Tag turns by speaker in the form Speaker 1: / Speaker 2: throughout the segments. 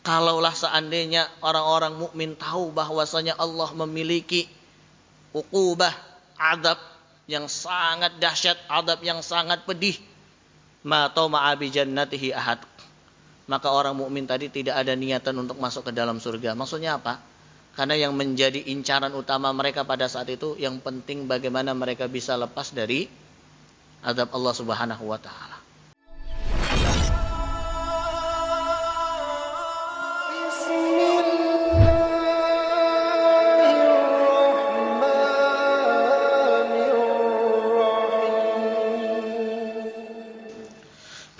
Speaker 1: Kalaulah seandainya orang-orang mukmin tahu bahwasanya Allah memiliki uqubah, adab yang sangat dahsyat, adab yang sangat pedih, ma tama'a bi jannatihi ahad. Maka orang mukmin tadi tidak ada niatan untuk masuk ke dalam surga. Maksudnya apa? Karena yang menjadi incaran utama mereka pada saat itu, yang penting bagaimana mereka bisa lepas dari azab Allah Subhanahu wa taala.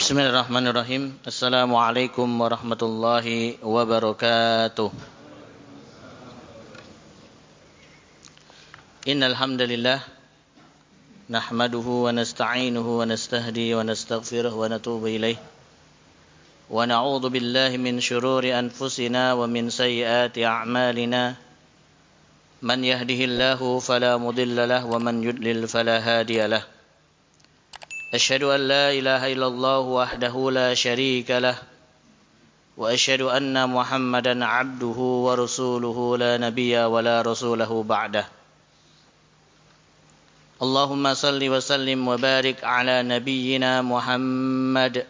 Speaker 1: Bismillahirrahmanirrahim. Assalamualaikum warahmatullahi wabarakatuh. Innal hamdalillah nahmaduhu wa nasta'inuhu wa nastahdi wa nastaghfiruh wa natubu ilaih. Wa na'udzu billahi min syururi anfusina wa min sayyiati a'malina. Man yahdihillahu fala mudilla lahu wa man yudlil fala hadiyalah. Asyhadu an la ilaha illallah wahdahu la syarika lah wa asyhadu anna Muhammadan abduhu wa rasuluhu la nabiyya wa la rasulahu ba'dah. Allahumma salli wa sallim wa barik ala nabiyyina Muhammad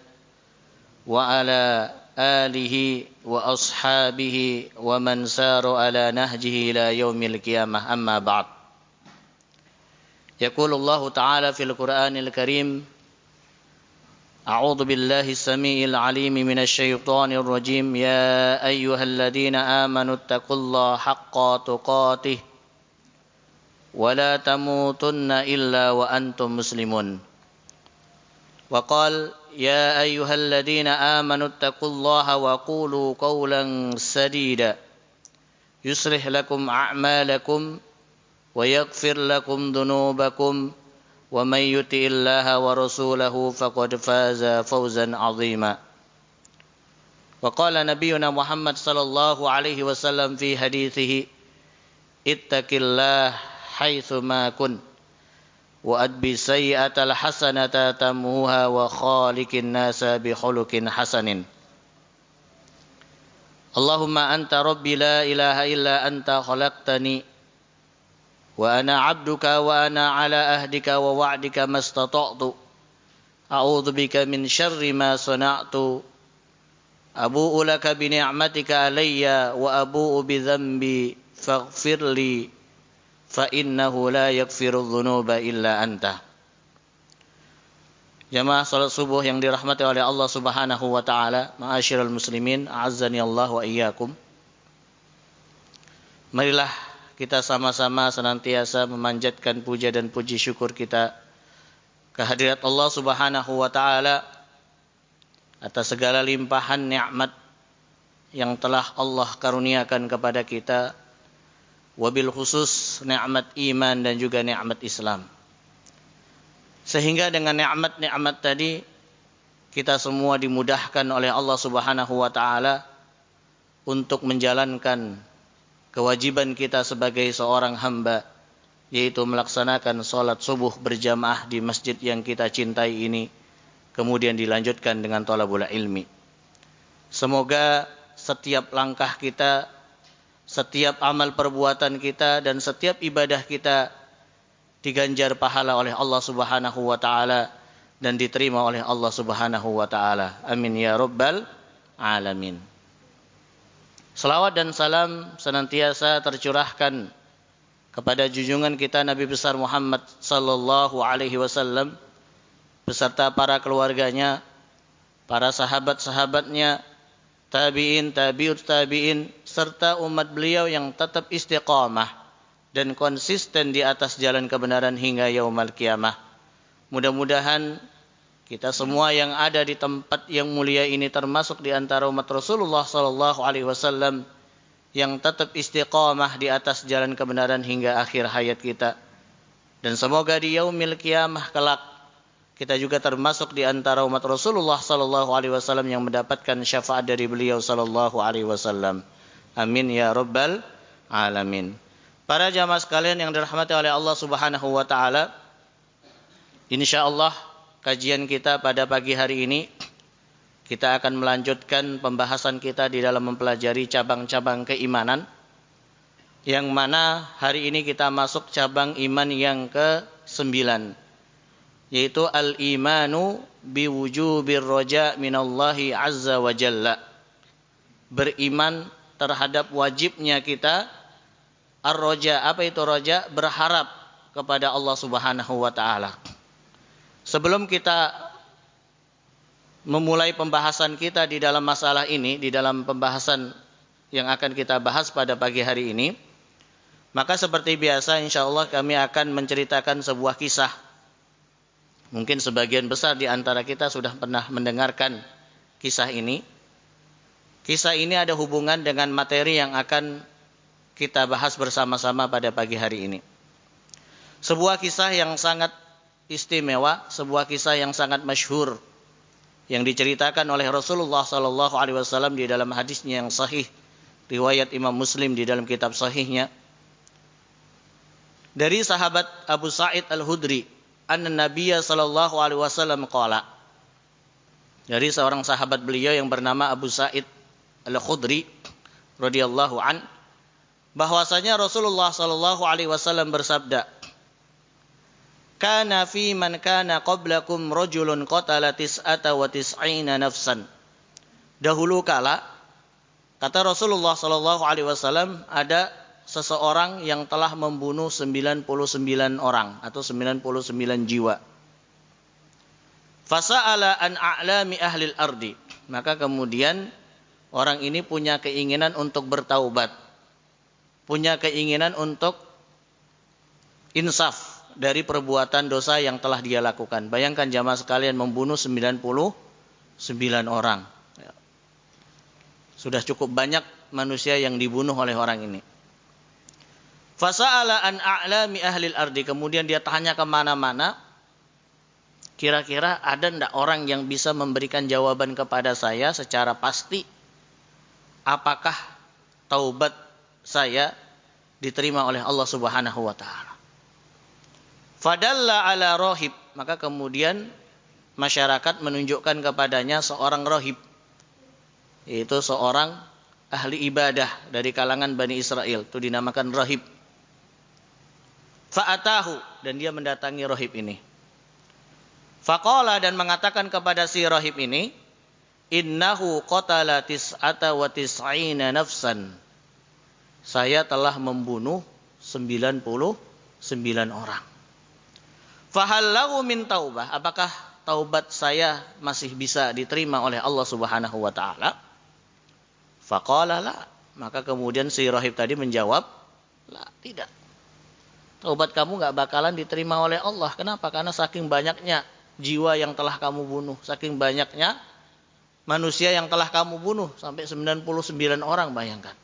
Speaker 1: wa ala alihi wa ashabihi wa man sara ala nahjihi ila yaumil qiyamah, amma ba'd. Yaqulullahu ta'ala fil Qur'anil Karim, A'udzu billahi as-sami'il 'alim minasy syaithanir rajim. Ya ayyuhalladzina amanu taqullaha haqqa tuqatih wa la tamutunna illa wa antum muslimun. Wa qala ya ayyuhalladzina amanu taqullaha wa qulu qawlan sadida yuslih lakum a'malakum wa yaghfir lakum dhunubakum wa may yuti'illaha wa rasulahu faqad faza fawzan 'azima. Wa qala nabiyyuna Muhammad sallallahu alaihi wasallam fi hadithihi, ittaqillah haitsu ma kun wa adbi sayyi'atal hasanata tamuha wa khaliqin nasa bi khuluqin hasanin. Allahumma anta rabbi la ilaha illa anta khalaqtani wa ana 'abduka wa ana 'ala ahdika wa wa'dika mastata'tu. A'udzu bika min syarri ma sana'tu. Abu'u laka bi ni'matika 'alayya wa abu'u bi dzambi faghfirli fa innahu la yaghfiru dzunuba illa anta. Jamaah salat subuh yang dirahmati oleh Allah Subhanahu wa taala, ma'asyiral muslimin, a'azzani Allah wa iyyakum. Marilah kita sama-sama senantiasa memanjatkan puja dan puji syukur kita kehadirat Allah Subhanahu wa taala atas segala limpahan nikmat yang telah Allah karuniakan kepada kita, wabil khusus nikmat iman dan juga nikmat Islam. Sehingga dengan nikmat-nikmat tadi kita semua dimudahkan oleh Allah Subhanahu wa taala untuk menjalankan kewajiban kita sebagai seorang hamba, yaitu melaksanakan sholat subuh berjamaah di masjid yang kita cintai ini, kemudian dilanjutkan dengan thalabul ilmi. Semoga setiap langkah kita, setiap amal perbuatan kita, dan setiap ibadah kita diganjar pahala oleh Allah Subhanahu wa taala dan diterima oleh Allah Subhanahu wa taala. Amin ya rabbal alamin. Salawat dan salam senantiasa tercurahkan kepada junjungan kita Nabi besar Muhammad sallallahu alaihi wasallam beserta para keluarganya, para sahabat-sahabatnya, tabi'in, tabi'ut tabi'in, serta umat beliau yang tetap istiqamah dan konsisten di atas jalan kebenaran hingga yaumul qiyamah. Mudah-mudahan kita semua yang ada di tempat yang mulia ini termasuk di antara umat Rasulullah sallallahu alaihi wasallam yang tetap istiqamah di atas jalan kebenaran hingga akhir hayat kita. Dan semoga di yaumil qiyamah kelak kita juga termasuk di antara umat Rasulullah sallallahu alaihi wasallam yang mendapatkan syafaat dari beliau sallallahu alaihi wasallam. Amin ya rabbal alamin. Para jamaah sekalian yang dirahmati oleh Allah Subhanahu wa taala, insyaallah kajian kita pada pagi hari ini kita akan melanjutkan pembahasan kita di dalam mempelajari cabang-cabang keimanan, yang mana hari ini kita masuk cabang iman yang ke-9, yaitu al-imanu biwujubir roja minallahi azza wa jalla. Beriman terhadap wajibnya kita ar-roja. Apa itu roja? Berharap kepada Allah Subhanahu wa taala. Sebelum kita memulai pembahasan kita di dalam masalah ini, di dalam pembahasan yang akan kita bahas pada pagi hari ini, maka seperti biasa insyaallah kami akan menceritakan sebuah kisah. Mungkin sebagian besar di antara kita sudah pernah mendengarkan kisah ini. Kisah ini ada hubungan dengan materi yang akan kita bahas bersama-sama pada pagi hari ini. Sebuah kisah yang sangat istimewa, sebuah kisah yang sangat masyhur, yang diceritakan oleh Rasulullah SAW di dalam hadisnya yang sahih, riwayat Imam Muslim di dalam kitab sahihnya, dari sahabat Abu Sa'id Al-Khudri, anna Nabiyya SAW qala, dari seorang sahabat beliau yang bernama Abu Sa'id Al-Khudri radhiyallahu an, bahwasanya Rasulullah SAW bersabda, kana fi man kana qablakum rajulun qatala tis'ata wa tis'ina nafsan. Dahulu kala, kata Rasulullah SAW, ada seseorang yang telah membunuh 99 orang atau 99 jiwa. Fasa'ala an a'lami ahlil ardi. Maka kemudian orang ini punya keinginan untuk bertaubat, punya keinginan untuk insaf dari perbuatan dosa yang telah dia lakukan. Bayangkan jamaah sekalian, membunuh 99 orang. Sudah cukup banyak manusia yang dibunuh oleh orang ini. Fasa'ala an a'lami ahlil ardi. Kemudian dia tanya kemana-mana, kira-kira ada enggak orang yang bisa memberikan jawaban kepada saya secara pasti, apakah taubat saya diterima oleh Allah Subhanahu wa taala. Fadalla ala rohib. Maka kemudian masyarakat menunjukkan kepadanya seorang rohib, yaitu seorang ahli ibadah dari kalangan Bani Israel, itu dinamakan rohib. Fa'atahu, dan dia mendatangi rohib ini. Faqala, dan mengatakan kepada si rohib ini, innahu qatala tis'ata wa tis'ina nafsan. Saya telah membunuh 99 orang. Fahallahu min taubah, apakah taubat saya masih bisa diterima oleh Allah Subhanahu wa taala? Faqala la, maka kemudian si rahib tadi menjawab, la, tidak. Taubat kamu enggak bakalan diterima oleh Allah. Kenapa? Karena saking banyaknya jiwa yang telah kamu bunuh, saking banyaknya manusia yang telah kamu bunuh, sampai 99 orang, bayangkan.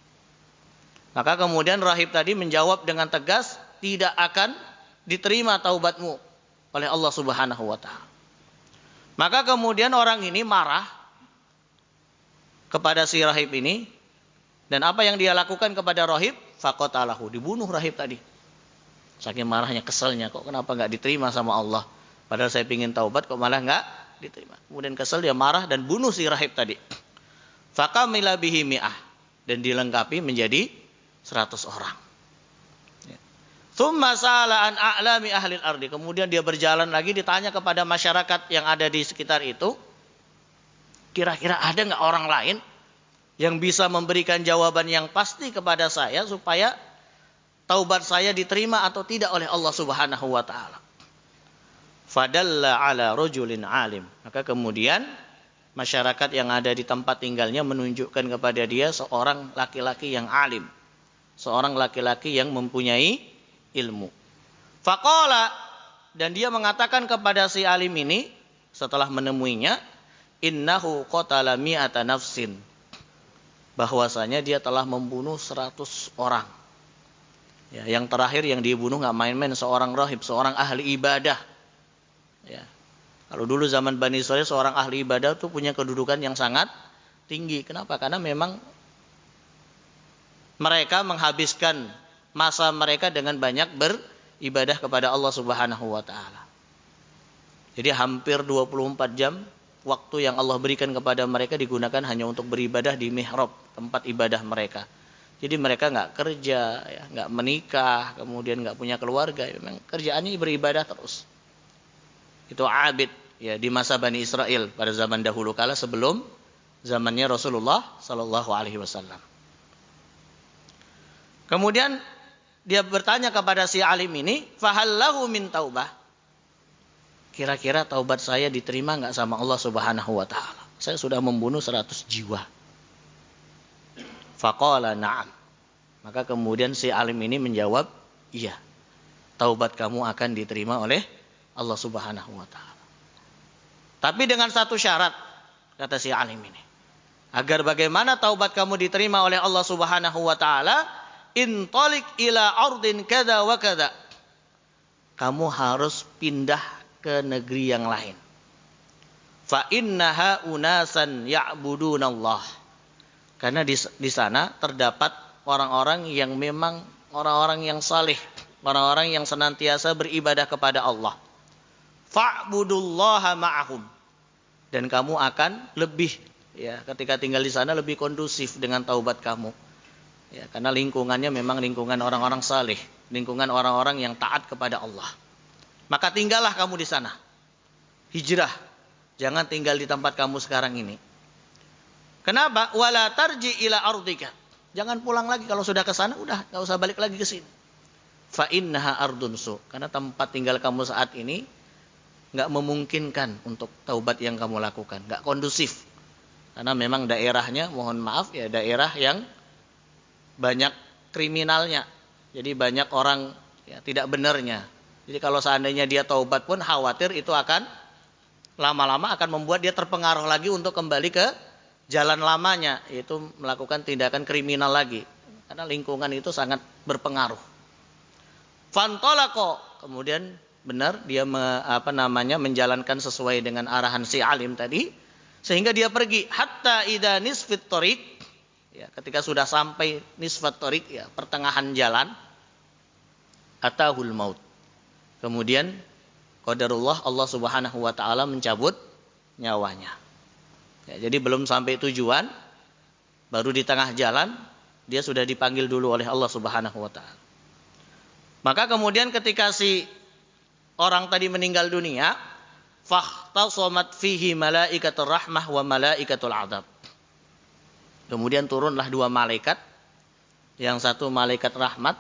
Speaker 1: Maka kemudian rahib tadi menjawab dengan tegas, tidak akan diterima taubatmu oleh Allah Subhanahu wa taala. Maka kemudian orang ini marah kepada si rahib ini, dan apa yang dia lakukan kepada rahib? Faqatalahu, dibunuh rahib tadi. Saking marahnya, keselnya, kok kenapa enggak diterima sama Allah? Padahal saya ingin taubat, kok malah enggak diterima. Kemudian kesel, dia marah dan bunuh si rahib tadi. Fakamila bihi mi'ah, dan dilengkapi menjadi 100 orang. Tsumma sa'ala an a'lami ahlil ardi. Kemudian dia berjalan lagi, ditanya kepada masyarakat yang ada di sekitar itu, kira-kira ada enggak orang lain yang bisa memberikan jawaban yang pasti kepada saya supaya taubat saya diterima atau tidak oleh Allah Subhanahu wa taala. Fadalla ala rajulin alim. Maka kemudian masyarakat yang ada di tempat tinggalnya menunjukkan kepada dia seorang laki-laki yang alim, seorang laki-laki yang mempunyai ilmu. Faqala, dan dia mengatakan kepada si alim ini setelah menemuinya, innahu qatala mi'ata nafsin, bahwasanya dia telah membunuh 100 orang. Ya, yang terakhir yang dibunuh enggak main-main, seorang rahib, seorang ahli ibadah. Ya. Kalau dulu zaman Bani Israil, seorang ahli ibadah itu punya kedudukan yang sangat tinggi. Kenapa? Karena memang mereka menghabiskan masa mereka dengan banyak beribadah kepada Allah Subhanahu wa taala. Jadi hampir 24 jam waktu yang Allah berikan kepada mereka digunakan hanya untuk beribadah di mihrab, tempat ibadah mereka. Jadi mereka nggak kerja, ya, nggak menikah, kemudian nggak punya keluarga, memang kerjaannya beribadah terus. Itu abid ya di masa Bani Israel pada zaman dahulu kala sebelum zamannya Rasulullah Sallallahu Alaihi Wasallam. Kemudian dia bertanya kepada si alim ini, fahallahu min taubah. Kira-kira taubat saya diterima nggak sama Allah Subhanahu Wa Taala? Saya sudah membunuh 100 jiwa. Faqala na'am. Maka kemudian si alim ini menjawab, iya. Taubat kamu akan diterima oleh Allah Subhanahu wa taala. Tapi dengan satu syarat, kata si alim ini. Agar bagaimana taubat kamu diterima oleh Allah Subhanahu wa taala, intalik ila ardin kada wa kada. Kamu harus pindah ke negeri yang lain. Fa innaha unasan ya'budunallah. Karena di sana terdapat orang-orang yang memang orang-orang yang saleh, orang-orang yang senantiasa beribadah kepada Allah. Fa'budullaha ma'ahum. Dan kamu akan lebih ya ketika tinggal di sana lebih kondusif dengan taubat kamu. Ya, karena lingkungannya memang lingkungan orang-orang saleh, lingkungan orang-orang yang taat kepada Allah. Maka tinggallah kamu di sana. Hijrah. Jangan tinggal di tempat kamu sekarang ini. Kenapa? Wala tarji ila ardika. Jangan pulang lagi kalau sudah ke sana, udah enggak usah balik lagi ke sini. Fa innaha ardun su. Karena tempat tinggal kamu saat ini enggak memungkinkan untuk taubat yang kamu lakukan, enggak kondusif. Karena memang daerahnya, mohon maaf ya, daerah yang banyak kriminalnya. Jadi banyak orang ya, tidak benarnya. Jadi kalau seandainya dia taubat pun khawatir itu akan lama-lama akan membuat dia terpengaruh lagi untuk kembali ke jalan lamanya, yaitu melakukan tindakan kriminal lagi. Karena lingkungan itu sangat berpengaruh. Fantolako, kemudian benar dia menjalankan sesuai dengan arahan si alim tadi, sehingga dia pergi hatta idza nisfit thoriq, ya, ketika sudah sampai nisfat thoriq, ya, pertengahan jalan, atahul maut. Kemudian qadarullah, Allah Subhanahu wa taala mencabut nyawanya. Ya, jadi belum sampai tujuan, baru di tengah jalan dia sudah dipanggil dulu oleh Allah Subhanahu wa taala. Maka kemudian ketika si orang tadi meninggal dunia, fakhtasamat fihi malaikatur rahmah wa malaikatul adzab. Kemudian turunlah dua malaikat, yang satu malaikat rahmat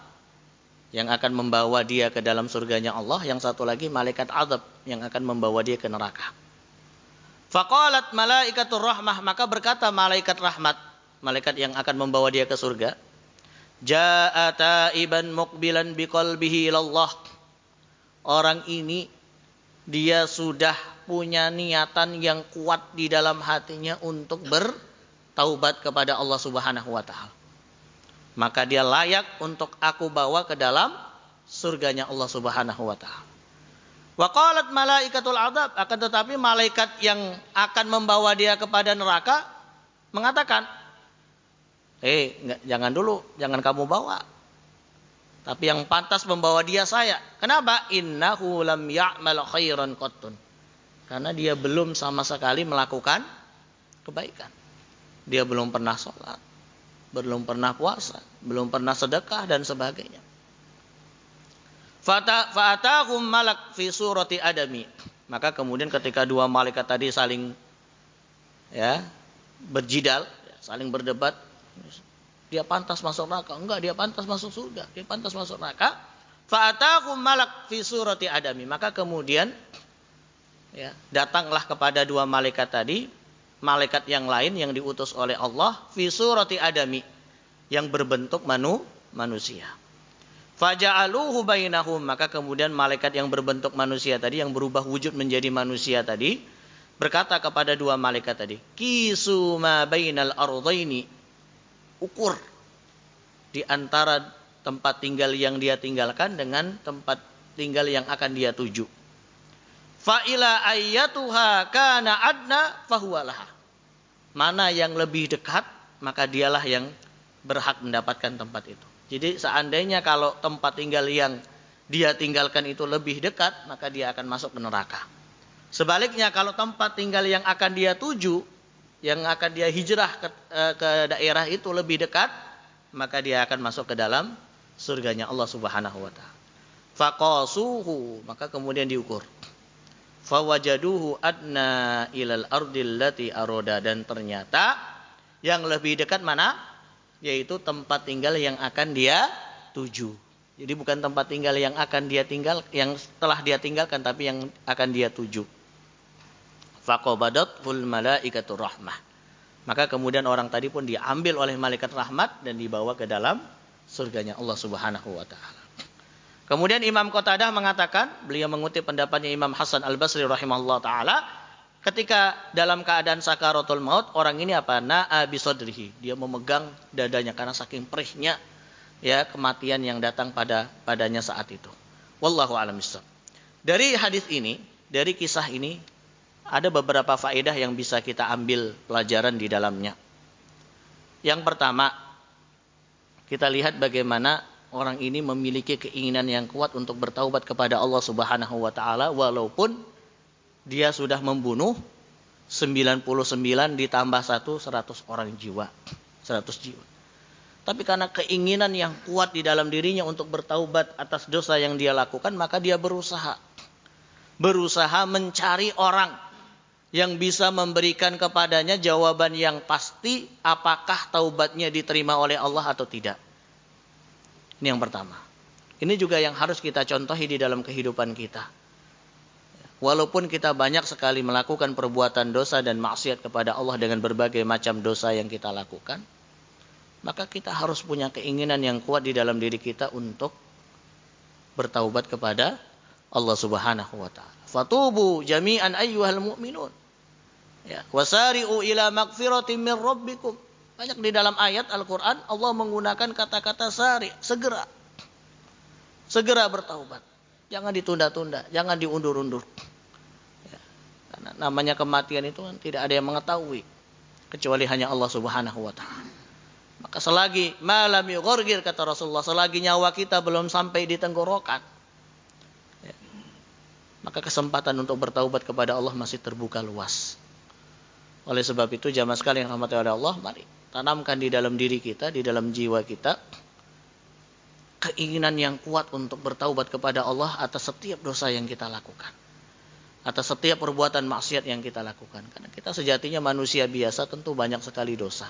Speaker 1: yang akan membawa dia ke dalam surganya Allah, yang satu lagi malaikat adzab yang akan membawa dia ke neraka. Faqalat malaikatur rahmah, maka berkata malaikat rahmat, malaikat yang akan membawa dia ke surga, jaa taiban muqbilan biqalbihi ilallah. Orang ini dia sudah punya niatan yang kuat di dalam hatinya untuk bertaubat kepada Allah Subhanahu wa taala. Maka dia layak untuk aku bawa ke dalam surganya Allah Subhanahu wa taala. Wa qalat malaikatul adzab, akan tetapi malaikat yang akan membawa dia kepada neraka mengatakan, jangan dulu, jangan kamu bawa. Tapi yang pantas membawa dia saya. Kenapa? Innahu lam ya'mal khairan qattun. Karena dia belum sama sekali melakukan kebaikan. Dia belum pernah sholat, belum pernah puasa, belum pernah sedekah dan sebagainya. Fa'atahum malak fi surati adami. Maka kemudian ketika dua malaikat tadi saling berjidal, saling berdebat, dia pantas masuk neraka, enggak, dia pantas masuk surga, dia pantas masuk neraka. Fa'atahum malak fi surati adami. Maka kemudian datanglah kepada dua malaikat tadi, malaikat yang lain yang diutus oleh Allah fi surati adami, yang berbentuk manusia. Faja'aluhu bainahum, maka kemudian malaikat yang berbentuk manusia tadi, yang berubah wujud menjadi manusia tadi, berkata kepada dua malaikat tadi, kisu ma bainal ardaini, ukur di antara tempat tinggal yang dia tinggalkan dengan tempat tinggal yang akan dia tuju. Fa ila ayyatuha kana adna fahuwa laha. Mana yang lebih dekat, maka dialah yang berhak mendapatkan tempat itu. Jadi seandainya kalau tempat tinggal yang dia tinggalkan itu lebih dekat, maka dia akan masuk ke neraka. Sebaliknya kalau tempat tinggal yang akan dia tuju, yang akan dia hijrah ke daerah itu lebih dekat, maka dia akan masuk ke dalam surganya Allah Subhanahu wa taala. Faqasuhu, maka kemudian diukur. Fawajaduhu adna ilal ardil lati aroda, dan ternyata yang lebih dekat mana? Yaitu tempat tinggal yang akan dia tuju. Jadi bukan tempat tinggal yang akan dia tinggal, yang telah dia tinggalkan, tapi yang akan dia tuju. Faqabadatul malaikatu rahmah. Maka kemudian orang tadi pun diambil oleh malaikat rahmat dan dibawa ke dalam surganya Allah Subhanahu wa taala. Kemudian Imam Qatadah mengatakan, beliau mengutip pendapatnya Imam Hasan Al-Basri rahimahullah taala, ketika dalam keadaan sakaratul maut, orang ini apa? Na'a bisodrihi, dia memegang dadanya karena saking perihnya ya kematian yang datang padanya saat itu. Wallahu a'lam bishawab. Dari hadis ini, dari kisah ini, ada beberapa faedah yang bisa kita ambil pelajaran di dalamnya. Yang pertama, kita lihat bagaimana orang ini memiliki keinginan yang kuat untuk bertaubat kepada Allah Subhanahu wa taala walaupun dia sudah membunuh 99 ditambah 100 orang jiwa. 100 jiwa. Tapi karena keinginan yang kuat di dalam dirinya untuk bertaubat atas dosa yang dia lakukan, maka dia berusaha mencari orang yang bisa memberikan kepadanya jawaban yang pasti apakah taubatnya diterima oleh Allah atau tidak. Ini yang pertama. Ini juga yang harus kita contohi di dalam kehidupan kita. Walaupun kita banyak sekali melakukan perbuatan dosa dan maksiat kepada Allah dengan berbagai macam dosa yang kita lakukan, maka kita harus punya keinginan yang kuat di dalam diri kita untuk bertaubat kepada Allah Subhanahu wa taala. Fatubu jami'an ayyuhal mu'minun. Ya, wasari'u ila magfiratin min rabbikum. Banyak di dalam ayat Al-Qur'an Allah menggunakan kata-kata sari, segera. Segera bertaubat. Jangan ditunda-tunda, jangan diundur-undur. Ya, karena namanya kematian itu kan tidak ada yang mengetahui kecuali hanya Allah Subhanahu wa taala. Maka selagi malam yughorgir, kata Rasulullah, selagi nyawa kita belum sampai di tenggorokan, ya, maka kesempatan untuk bertaubat kepada Allah masih terbuka luas. Oleh sebab itu jamaah sekalian yang dirahmati oleh Allah, mari tanamkan di dalam diri kita, di dalam jiwa kita, keinginan yang kuat untuk bertaubat kepada Allah atas setiap dosa yang kita lakukan, atas setiap perbuatan maksiat yang kita lakukan. Karena kita sejatinya manusia biasa, tentu banyak sekali dosa.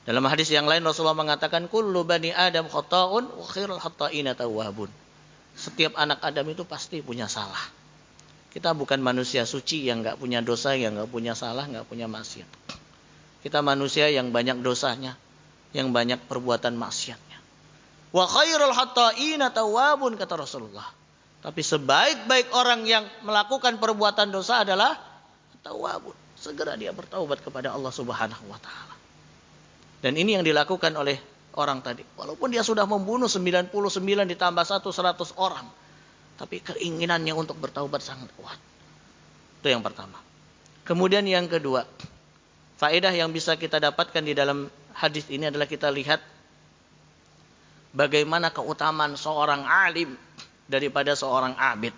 Speaker 1: Dalam hadis yang lain Rasulullah mengatakan, kullu bani Adam khata'un wa khairul khata'ina tawwabun. Setiap anak Adam itu pasti punya salah. Kita bukan manusia suci yang enggak punya dosa, yang enggak punya salah, enggak punya maksiat. Kita manusia yang banyak dosanya, yang banyak perbuatan maksiatnya. Wa khairul khata'ina tawwabun, kata Rasulullah. Tapi sebaik-baik orang yang melakukan perbuatan dosa adalah tawwabun. Segera dia bertaubat kepada Allah Subhanahu wa taala. Dan ini yang dilakukan oleh orang tadi. Walaupun dia sudah membunuh 99 ditambah 100 orang. Tapi keinginannya untuk bertaubat sangat kuat. Itu yang pertama. Kemudian yang kedua. Faedah yang bisa kita dapatkan di dalam hadis ini adalah kita lihat bagaimana keutamaan seorang alim daripada seorang abid.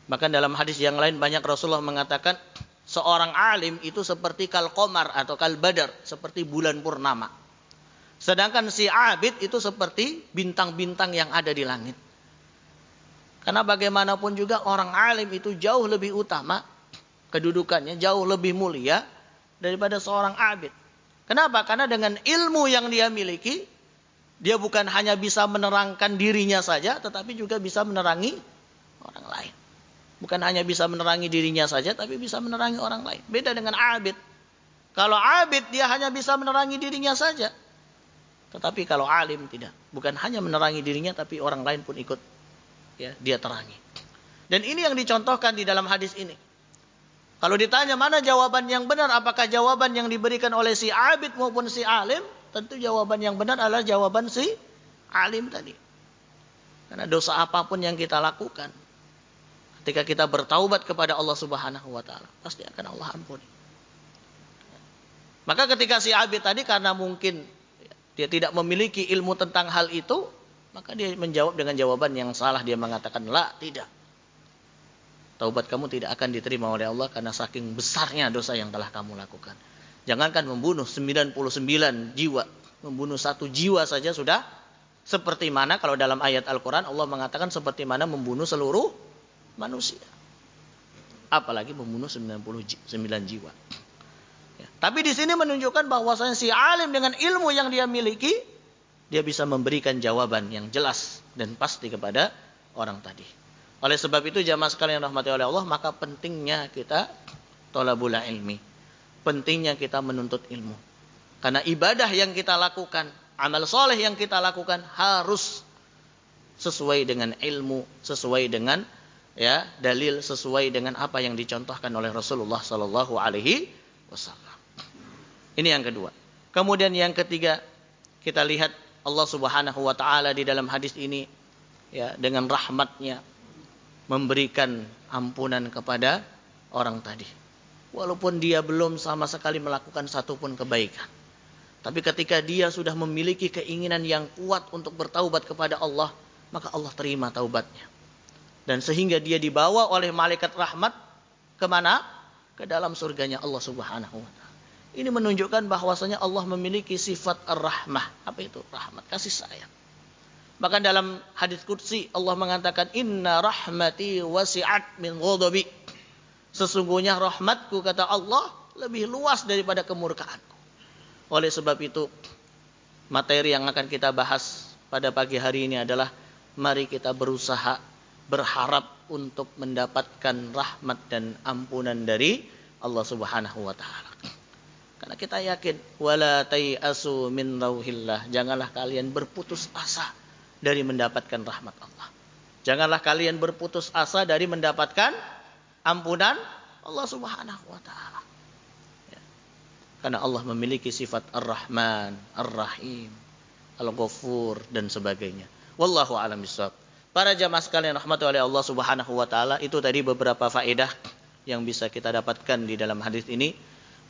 Speaker 1: Bahkan dalam hadis yang lain banyak Rasulullah mengatakan seorang alim itu seperti kal qamar atau kal badar, seperti bulan purnama. Sedangkan si abid itu seperti bintang-bintang yang ada di langit. Karena bagaimanapun juga orang alim itu jauh lebih utama kedudukannya, jauh lebih mulia daripada seorang abid. Kenapa? Karena dengan ilmu yang dia miliki, dia bukan hanya bisa menerangkan dirinya saja, tetapi juga bisa menerangi orang lain. Bukan hanya bisa menerangi dirinya saja, tapi bisa menerangi orang lain. Beda dengan abid. Kalau abid, dia hanya bisa menerangi dirinya saja. Tetapi kalau alim tidak. Bukan hanya menerangi dirinya, tapi orang lain pun ikut ya, dia terangi. Dan ini yang dicontohkan di dalam hadis ini. Kalau ditanya mana jawaban yang benar, apakah jawaban yang diberikan oleh si abid maupun si alim, tentu jawaban yang benar adalah jawaban si alim tadi. Karena dosa apapun yang kita lakukan, ketika kita bertaubat kepada Allah Subhanahu wa taala, pasti akan Allah ampuni. Maka ketika si abid tadi karena mungkin dia tidak memiliki ilmu tentang hal itu, maka dia menjawab dengan jawaban yang salah. Dia mengatakan, la, tidak. taubat kamu tidak akan diterima oleh Allah karena saking besarnya dosa yang telah kamu lakukan. Jangankan membunuh 99 jiwa, membunuh 1 jiwa saja sudah seperti mana kalau dalam ayat Al-Quran Allah mengatakan seperti mana membunuh seluruh manusia. Apalagi membunuh 99 jiwa. Ya. Tapi di sini menunjukkan bahwasanya si alim dengan ilmu yang dia miliki, dia bisa memberikan jawaban yang jelas dan pasti kepada orang tadi. Oleh sebab itu jamaah sekalian yang rahmati oleh Allah, maka pentingnya kita thalabul ilmi. Pentingnya kita menuntut ilmu. Karena ibadah yang kita lakukan, amal soleh yang kita lakukan harus sesuai dengan ilmu, sesuai dengan dalil, sesuai dengan apa yang dicontohkan oleh Rasulullah Sallallahu Alaihi Wasallam. Ini yang kedua. Kemudian yang ketiga, kita lihat Allah Subhanahu Wa Taala di dalam hadis ini, dengan rahmatnya memberikan ampunan kepada orang tadi, walaupun dia belum sama sekali melakukan satupun kebaikan. Tapi ketika dia sudah memiliki keinginan yang kuat untuk bertaubat kepada Allah, maka Allah terima taubatnya. Dan sehingga dia dibawa oleh malaikat rahmat kemana? Ke dalam surganya Allah Subhanahu Wa Taala. Ini menunjukkan bahwasanya Allah memiliki sifat ar-rahmah. Apa itu? Rahmat, kasih sayang. Bahkan dalam hadis qudsi Allah mengatakan, Inna rahmati wasi'at min ghadabi. Sesungguhnya rahmatku, kata Allah, lebih luas daripada kemurkaanku. Oleh sebab itu, materi yang akan kita bahas pada pagi hari ini adalah mari kita berusaha berharap untuk mendapatkan rahmat dan ampunan dari Allah Subhanahu Wa Taala. Karena kita yakin, wala tai'asu min rauhillah. Janganlah kalian berputus asa dari mendapatkan rahmat Allah. Janganlah kalian berputus asa dari mendapatkan ampunan Allah Subhanahu Wa Taala. Karena Allah memiliki sifat Ar-Rahman, Ar-Rahim, Al-Ghafur dan sebagainya. Wallahu a'lam bishawab. Para jamaah sekalian rahmati oleh Allah Subhanahu Wa Taala, itu tadi beberapa faedah yang bisa kita dapatkan di dalam hadis ini.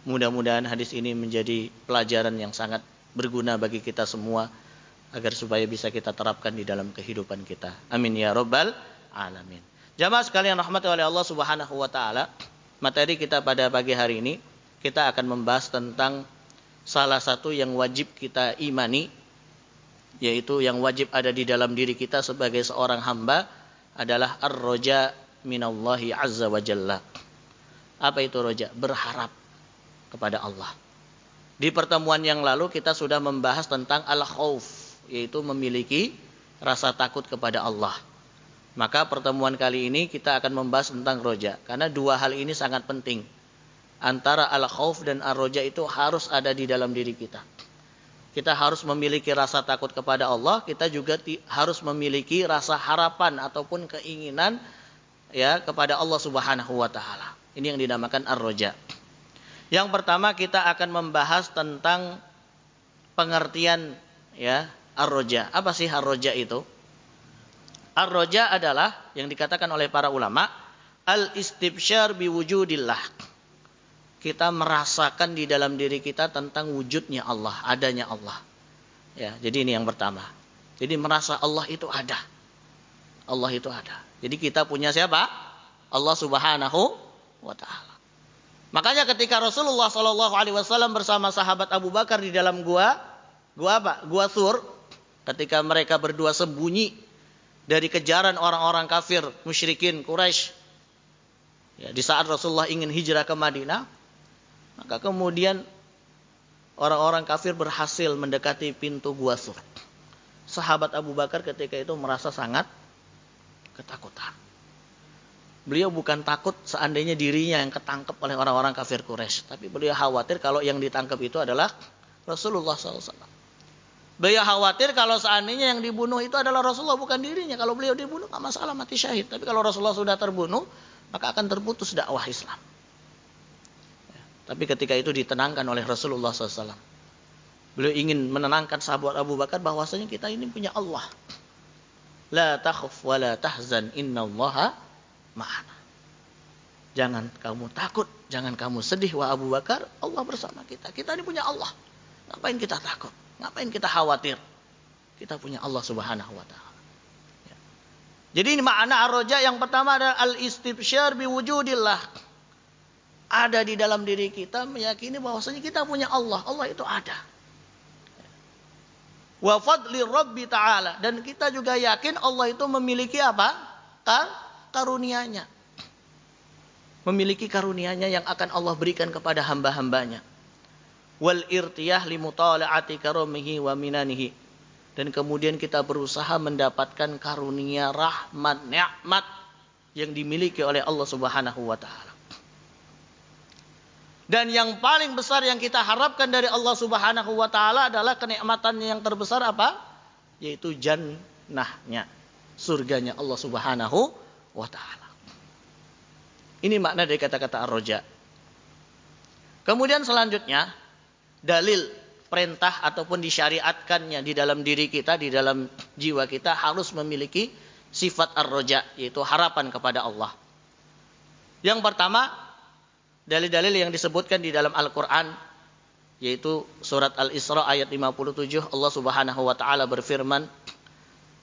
Speaker 1: Mudah-mudahan hadis ini menjadi pelajaran yang sangat berguna bagi kita semua, agar supaya bisa kita terapkan di dalam kehidupan kita. Amin ya rabbal alamin. Jamaah sekalian rahmati oleh Allah Subhanahu Wa Taala, materi kita pada pagi hari ini kita akan membahas tentang salah satu yang wajib kita imani, yaitu yang wajib ada di dalam diri kita sebagai seorang hamba adalah ar-roja minallahi azza wa jalla. Apa itu roja? Berharap kepada Allah. Di pertemuan yang lalu kita sudah membahas tentang al-khauf, yaitu memiliki rasa takut kepada Allah. Maka pertemuan kali ini kita akan membahas tentang roja, karena dua hal ini sangat penting. Antara al-khauf dan ar-roja itu harus ada di dalam diri kita. Kita harus memiliki rasa takut kepada Allah, kita juga harus memiliki rasa harapan ataupun keinginan kepada Allah Subhanahu Wa Taala. Ini yang dinamakan ar-roja. Yang pertama kita akan membahas tentang pengertian ar-roja. Apa sih ar-roja itu? Ar-roja adalah yang dikatakan oleh para ulama al-istibsyar biwujudillah. Kita merasakan di dalam diri kita tentang wujudnya Allah, adanya Allah. Jadi ini yang pertama. Jadi merasa Allah itu ada. Allah itu ada. Jadi kita punya siapa? Allah Subhanahu Wa Taala. Makanya ketika Rasulullah Shallallahu Alaihi Wasallam bersama sahabat Abu Bakar di dalam gua apa? Gua Thur. Ketika mereka berdua sembunyi dari kejaran orang-orang kafir, musyrikin Quraisy. Di saat Rasulullah ingin hijrah ke Madinah, maka kemudian orang-orang kafir berhasil mendekati pintu gua Thur. Sahabat Abu Bakar ketika itu merasa sangat ketakutan. Beliau bukan takut seandainya dirinya yang ketangkep oleh orang-orang kafir Quraisy, tapi beliau khawatir kalau yang ditangkap itu adalah Rasulullah SAW. Beliau khawatir kalau seandainya yang dibunuh itu adalah Rasulullah, bukan dirinya. Kalau beliau dibunuh nggak masalah, mati syahid. Tapi kalau Rasulullah sudah terbunuh, maka akan terputus dakwah Islam. Tapi ketika itu ditenangkan oleh Rasulullah SAW. Beliau ingin menenangkan sahabat Abu Bakar bahwasanya kita ini punya Allah. La takhuf wa la tahzan innallaha ma'ana. Jangan kamu takut, jangan kamu sedih wahai Abu Bakar, Allah bersama kita. Kita ini punya Allah. Ngapain kita takut? Ngapain kita khawatir? Kita punya Allah Subhanahu Wa Taala. Jadi makna ar-raja yang pertama adalah al-istibsyar biwujudillah. Ada di dalam diri kita meyakini bahwasanya kita punya Allah. Allah itu ada. Wa fadli Rabbi ta'ala. Dan kita juga yakin Allah itu memiliki apa? Karunia-Nya. Memiliki karunia-Nya yang akan Allah berikan kepada hamba-hambanya. Wal irtiyah limutala'ati karamihi wa minanihi. Dan kemudian kita berusaha mendapatkan karunia, rahmat, nikmat yang dimiliki oleh Allah Subhanahu wa taala. Dan yang paling besar yang kita harapkan dari Allah Subhanahu wa taala adalah kenikmatannya yang terbesar apa? Yaitu jannahnya, surganya Allah Subhanahu wa taala. Ini makna dari kata-kata ar-raja. Kemudian selanjutnya, dalil perintah ataupun disyariatkannya di dalam diri kita, di dalam jiwa kita harus memiliki sifat ar-raja, yaitu harapan kepada Allah. Yang pertama, dalil-dalil yang disebutkan di dalam Al-Quran, yaitu surat Al-Isra ayat 57, Allah Subhanahu wa taala berfirman,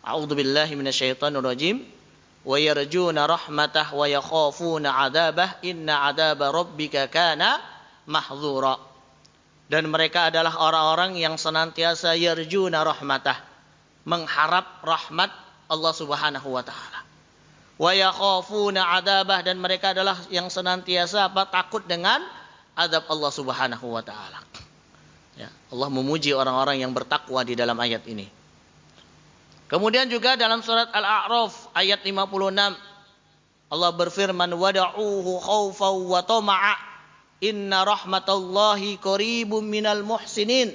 Speaker 1: A'udzubillahi minasyaitonirrajim, wa yarjuna rahmatah wa yakhafuna 'adzabah, inna 'adzaba rabbika kana mahdzura. Dan mereka adalah orang-orang yang senantiasa yarjuna rahmatah, mengharap rahmat Allah Subhanahu wa taala. Wa yakhafuna 'adzabah, dan mereka adalah yang senantiasa takut dengan azab Allah Subhanahu wa taala. Ya, Allah memuji orang-orang yang bertakwa di dalam ayat ini. Kemudian juga dalam surat Al-A'raf ayat 56 Allah berfirman, wada'uhu khaufan wa tama'a, inna rahmatallahi qaribum minal muhsinin.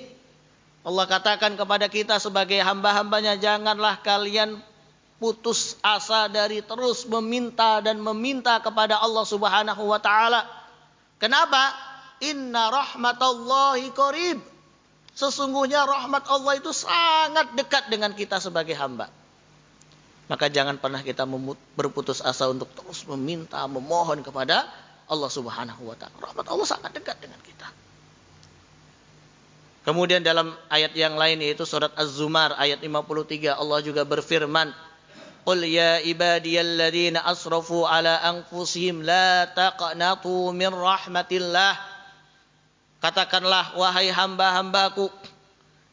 Speaker 1: Allah katakan kepada kita sebagai hamba-hambanya, janganlah kalian putus asa dari terus meminta dan meminta kepada Allah Subhanahu wa taala. Kenapa? Inna rahmatallahi qarib. Sesungguhnya rahmat Allah itu sangat dekat dengan kita sebagai hamba. Maka jangan pernah kita berputus asa untuk terus meminta, memohon kepada Allah Subhanahu wa taala. Rahmat Allah sangat dekat dengan kita. Kemudian dalam ayat yang lain, yaitu surat Az-Zumar ayat 53, Allah juga berfirman, Qul ya ibadiyalladzina asrafu ala anfusihim la taqnatu min rahmatillah. Katakanlah, wahai hamba-hambaku,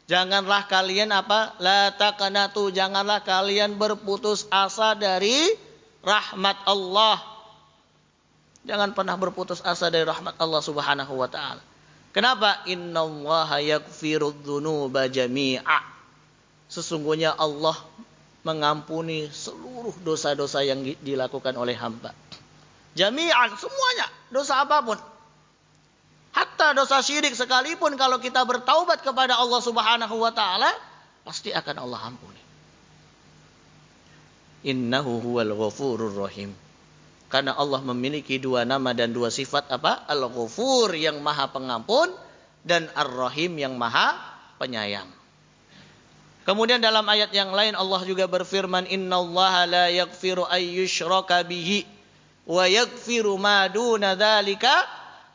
Speaker 1: janganlah kalian la taqnatu, janganlah kalian berputus asa dari rahmat Allah. Jangan pernah berputus asa dari rahmat Allah Subhanahu wa taala. Kenapa? Innallaha yaghfirudz dzunuba jami'a. Sesungguhnya Allah mengampuni seluruh dosa-dosa yang dilakukan oleh hamba. Jami'an, semuanya, dosa apapun. Hatta dosa syirik sekalipun, kalau kita bertaubat kepada Allah Subhanahu wa taala, pasti akan Allah ampuni. Innahu huwal ghafurur rahim. Karena Allah memiliki dua nama dan dua sifat apa? Al-Ghafur yang maha pengampun, dan Ar-Rahim yang maha penyayang. Kemudian dalam ayat yang lain Allah juga berfirman, innallaha la yaghfiru ay yushraka bihi wa yaghfiru ma duna dzalika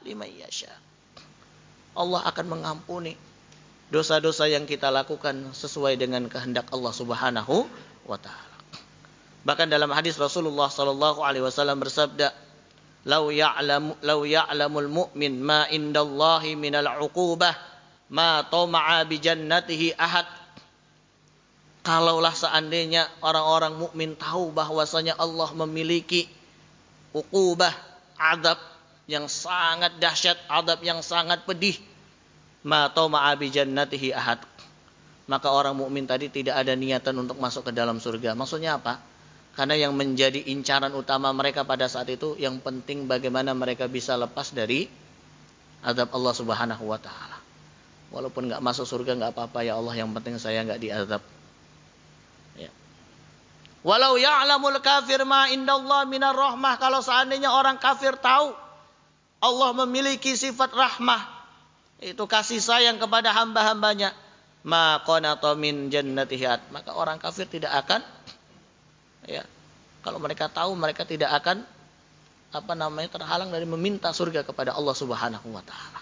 Speaker 1: liman yasha. Allah akan mengampuni dosa-dosa yang kita lakukan sesuai dengan kehendak Allah Subhanahu wa taala. Bahkan dalam hadis Rasulullah sallallahu alaihi wasallam bersabda, "Lau ya'lamul mu'min ma indallahi minal 'uqubah ma tama'a bi jannatihi ahad." Kalaulah seandainya orang-orang mukmin tahu bahwasanya Allah memiliki uqubah, azab yang sangat dahsyat, azab yang sangat pedih, ma tama'a bi jannatihi ahad, maka orang mukmin tadi tidak ada niatan untuk masuk ke dalam surga. Maksudnya apa? Karena yang menjadi incaran utama mereka pada saat itu, yang penting bagaimana mereka bisa lepas dari azab Allah Subhanahu wa taala. Walaupun enggak masuk surga enggak apa-apa ya Allah, yang penting saya enggak diazab. Ya. Walau ya'lamul kafir ma indallah minar rahmah, kalau seandainya orang kafir tahu Allah memiliki sifat rahmah, itu kasih sayang kepada hamba-hambanya, ma qanata min jannatihi, maka orang kafir tidak akan, ya, kalau mereka tahu, mereka tidak akan terhalang dari meminta surga kepada Allah Subhanahu wa taala.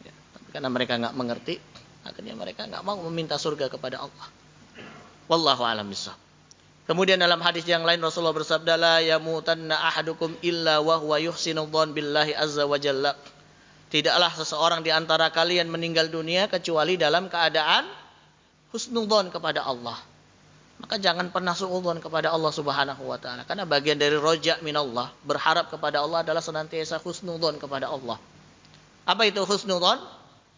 Speaker 1: Ya, tapi karena mereka enggak mengerti, akhirnya mereka enggak mau meminta surga kepada Allah. Wallahu a'lam bishawab. Kemudian dalam hadis yang lain Rasulullah bersabda, la yamutanna ahadukum illa wa huwa yuhsinu dzan billahi azza wa jalla. Tidaklah seseorang di antara kalian meninggal dunia kecuali dalam keadaan husnudzon kepada Allah. Maka jangan pernah suudzon kepada Allah Subhanahu wa taala, karena bagian dari roja minallah, berharap kepada Allah adalah senantiasa husnudzon kepada Allah. Apa itu husnudzon?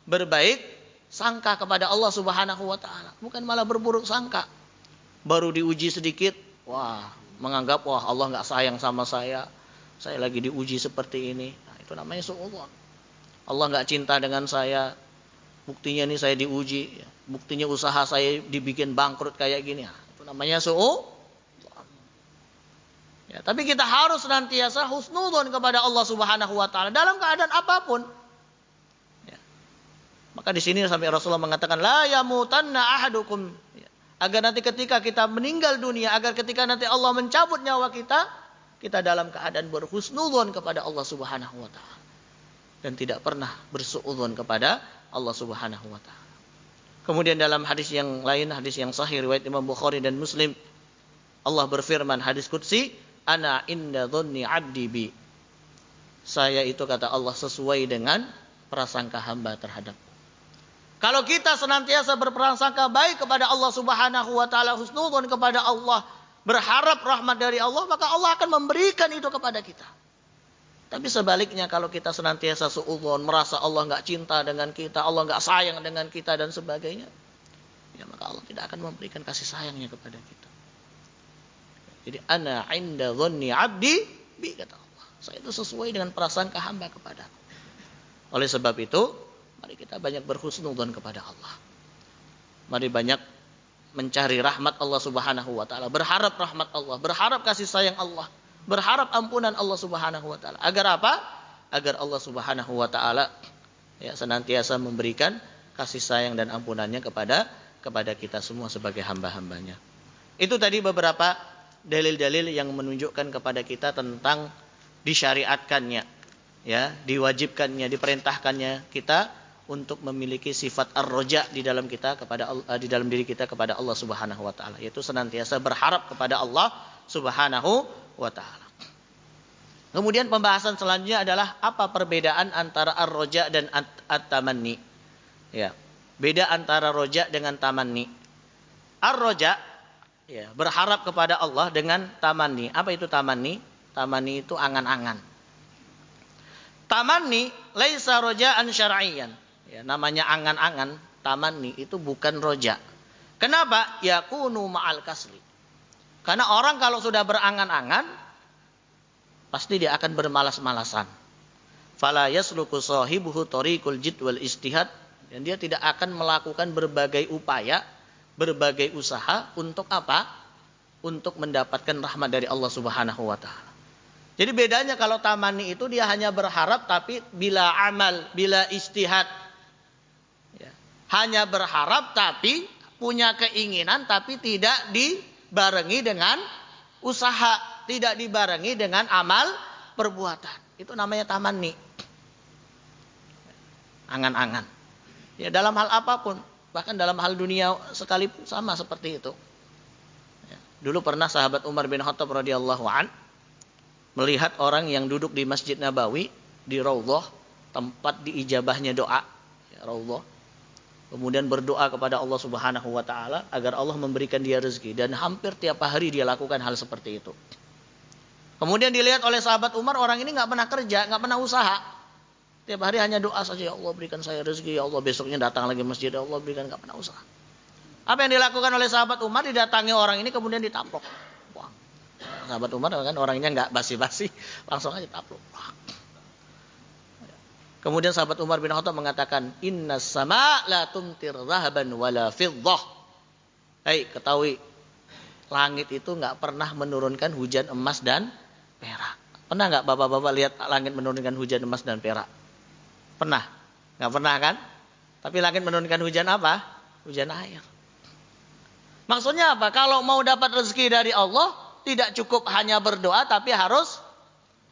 Speaker 1: Berbaik sangka kepada Allah Subhanahu wa taala, bukan malah berburuk sangka. Baru diuji sedikit, wah, menganggap wah Allah nggak sayang sama saya lagi diuji seperti ini. Nah, itu namanya suudzon. Allah nggak cinta dengan saya, buktinya nih saya diuji, buktinya usaha saya dibikin bangkrut kayak gini. Nah, itu namanya suudzon. Ya, tapi kita harus senantiasa husnudzon kepada Allah Subhanahu wa taala dalam keadaan apapun. Ya. Maka di sini sampai Rasulullah mengatakan la yamutanna ahadukum, ya. Agar nanti ketika kita meninggal dunia, agar ketika nanti Allah mencabut nyawa kita, kita dalam keadaan berhusnudzon kepada Allah Subhanahu wa taala dan tidak pernah bersuudzon kepada Allah Subhanahu wa taala. Kemudian dalam hadis yang lain, hadis yang sahih riwayat Imam Bukhari dan Muslim, Allah berfirman hadis qudsi, ana inda dhanni 'abdi bi. Saya itu kata Allah sesuai dengan prasangka hamba terhadap. Kalau kita senantiasa berprasangka baik kepada Allah Subhanahu wa taala, husnudzon kepada Allah, berharap rahmat dari Allah, maka Allah akan memberikan itu kepada kita. Tapi sebaliknya kalau kita senantiasa suudzon, merasa Allah enggak cinta dengan kita, Allah enggak sayang dengan kita dan sebagainya, ya maka Allah tidak akan memberikan kasih sayangnya kepada kita. Jadi ana 'inda dhanni 'abdi bi, kata Allah. Saya itu sesuai dengan prasangka hamba kepadaku. Oleh sebab itu, mari kita banyak berhusnudzon kepada Allah. Mari banyak mencari rahmat Allah Subhanahu wa taala, berharap rahmat Allah, berharap kasih sayang Allah, berharap ampunan Allah Subhanahu wa taala. Agar apa? Agar Allah Subhanahu wa taala ya senantiasa memberikan kasih sayang dan ampunannya kepada kita semua sebagai hamba-hambanya. Itu tadi beberapa dalil-dalil yang menunjukkan kepada kita tentang disyariatkannya, ya, diwajibkannya, diperintahkannya kita untuk memiliki sifat ar-roja di dalam di dalam diri kita kepada Allah Subhanahu wa taala, yaitu senantiasa berharap kepada Allah Subhanahu wa taala. Kemudian pembahasan selanjutnya adalah apa perbedaan antara ar-roja dan at-tamanni. Ya, beda antara roja dengan tamanni. Ar-roja ya, berharap kepada Allah dengan tamanni. Apa itu tamanni? Tamanni itu angan-angan. Tamanni laisa roja'an syar'iyyan. Ya, namanya angan-angan, tamanni itu bukan roja. Kenapa? Yakunu ma'al kasli. Karena orang kalau sudah berangan-angan, pasti dia akan bermalas-malasan. Fala yasluku sahibuhu tariqul jid wal istihad. Dan dia tidak akan melakukan berbagai upaya, berbagai usaha untuk apa? Untuk mendapatkan rahmat dari Allah Subhanahu wa taala. Jadi bedanya kalau tamanni itu dia hanya berharap tapi bila amal, bila istihad. Ya. Hanya berharap tapi punya keinginan tapi tidak dibarengi dengan usaha, tidak dibarengi dengan amal perbuatan. Itu namanya tamanni. Angan-angan. Ya, dalam hal apapun, bahkan dalam hal dunia sekalipun sama seperti itu. Ya. Dulu pernah sahabat Umar bin Khattab radhiyallahu an melihat orang yang duduk di Masjid Nabawi, di Raudhah, tempat diijabahnya doa, ya, Raudhah. Kemudian berdoa kepada Allah Subhanahu wa taala agar Allah memberikan dia rezeki, dan hampir tiap hari dia lakukan hal seperti itu. Kemudian dilihat oleh sahabat Umar, orang ini enggak pernah kerja, enggak pernah usaha. Tiap hari hanya doa saja, ya Allah berikan saya rezeki, ya Allah besoknya datang lagi masjid, ya Allah berikan, enggak pernah usaha. Apa yang dilakukan oleh sahabat Umar? Didatangi orang ini kemudian ditampok. Sahabat Umar kan orangnya enggak basi-basi, langsung aja taplok. Kemudian sahabat Umar bin Khattab mengatakan, innas sama la tumtir zahaban wala fiddah. Hei, ketahui, langit itu enggak pernah menurunkan hujan emas dan perak. Pernah enggak bapak-bapak lihat langit menurunkan hujan emas dan perak? Pernah? Enggak pernah kan? Tapi langit menurunkan hujan apa? Hujan air. Maksudnya apa? Kalau mau dapat rezeki dari Allah, tidak cukup hanya berdoa, tapi harus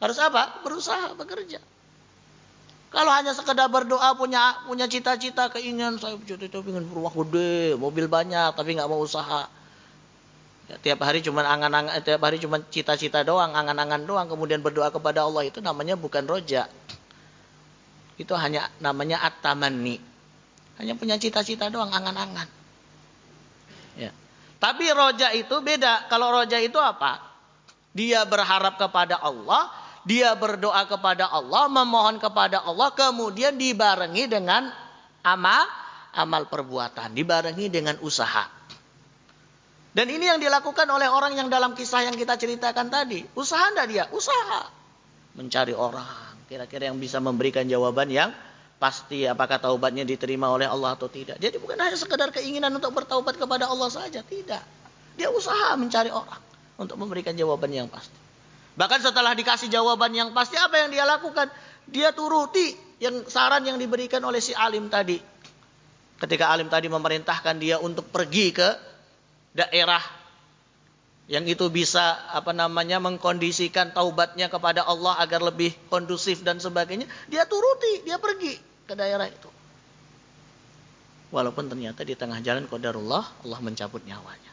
Speaker 1: apa? Berusaha, bekerja. Kalau hanya sekedar berdoa, punya cita-cita, keinginan, saya ingin rumah gede, mobil banyak, tapi nggak mau usaha. Tiap hari cuma angan-angan, tiap hari cuma cita-cita doang, angan-angan doang, kemudian berdoa kepada Allah, itu namanya bukan roja. Itu hanya namanya at-tamanni. Hanya punya cita-cita doang, angan-angan. Ya. Tapi roja itu beda. Kalau roja itu apa? Dia berharap kepada Allah, dia berdoa kepada Allah, memohon kepada Allah, kemudian dibarengi dengan amal perbuatan, dibarengi dengan usaha. Dan ini yang dilakukan oleh orang yang dalam kisah yang kita ceritakan tadi. Usaha enggak dia? Usaha. Mencari orang kira-kira yang bisa memberikan jawaban yang pasti, apakah taubatnya diterima oleh Allah atau tidak. Jadi bukan hanya sekedar keinginan untuk bertaubat kepada Allah saja, tidak. Dia usaha mencari orang untuk memberikan jawaban yang pasti. Bahkan setelah dikasih jawaban yang pasti, apa yang dia lakukan? Dia turuti saran yang diberikan oleh si alim tadi. Ketika alim tadi memerintahkan dia untuk pergi ke daerah yang itu bisa mengkondisikan taubatnya kepada Allah agar lebih kondusif dan sebagainya, dia turuti, dia pergi ke daerah itu. Walaupun ternyata di tengah jalan qadarullah Allah mencabut nyawanya.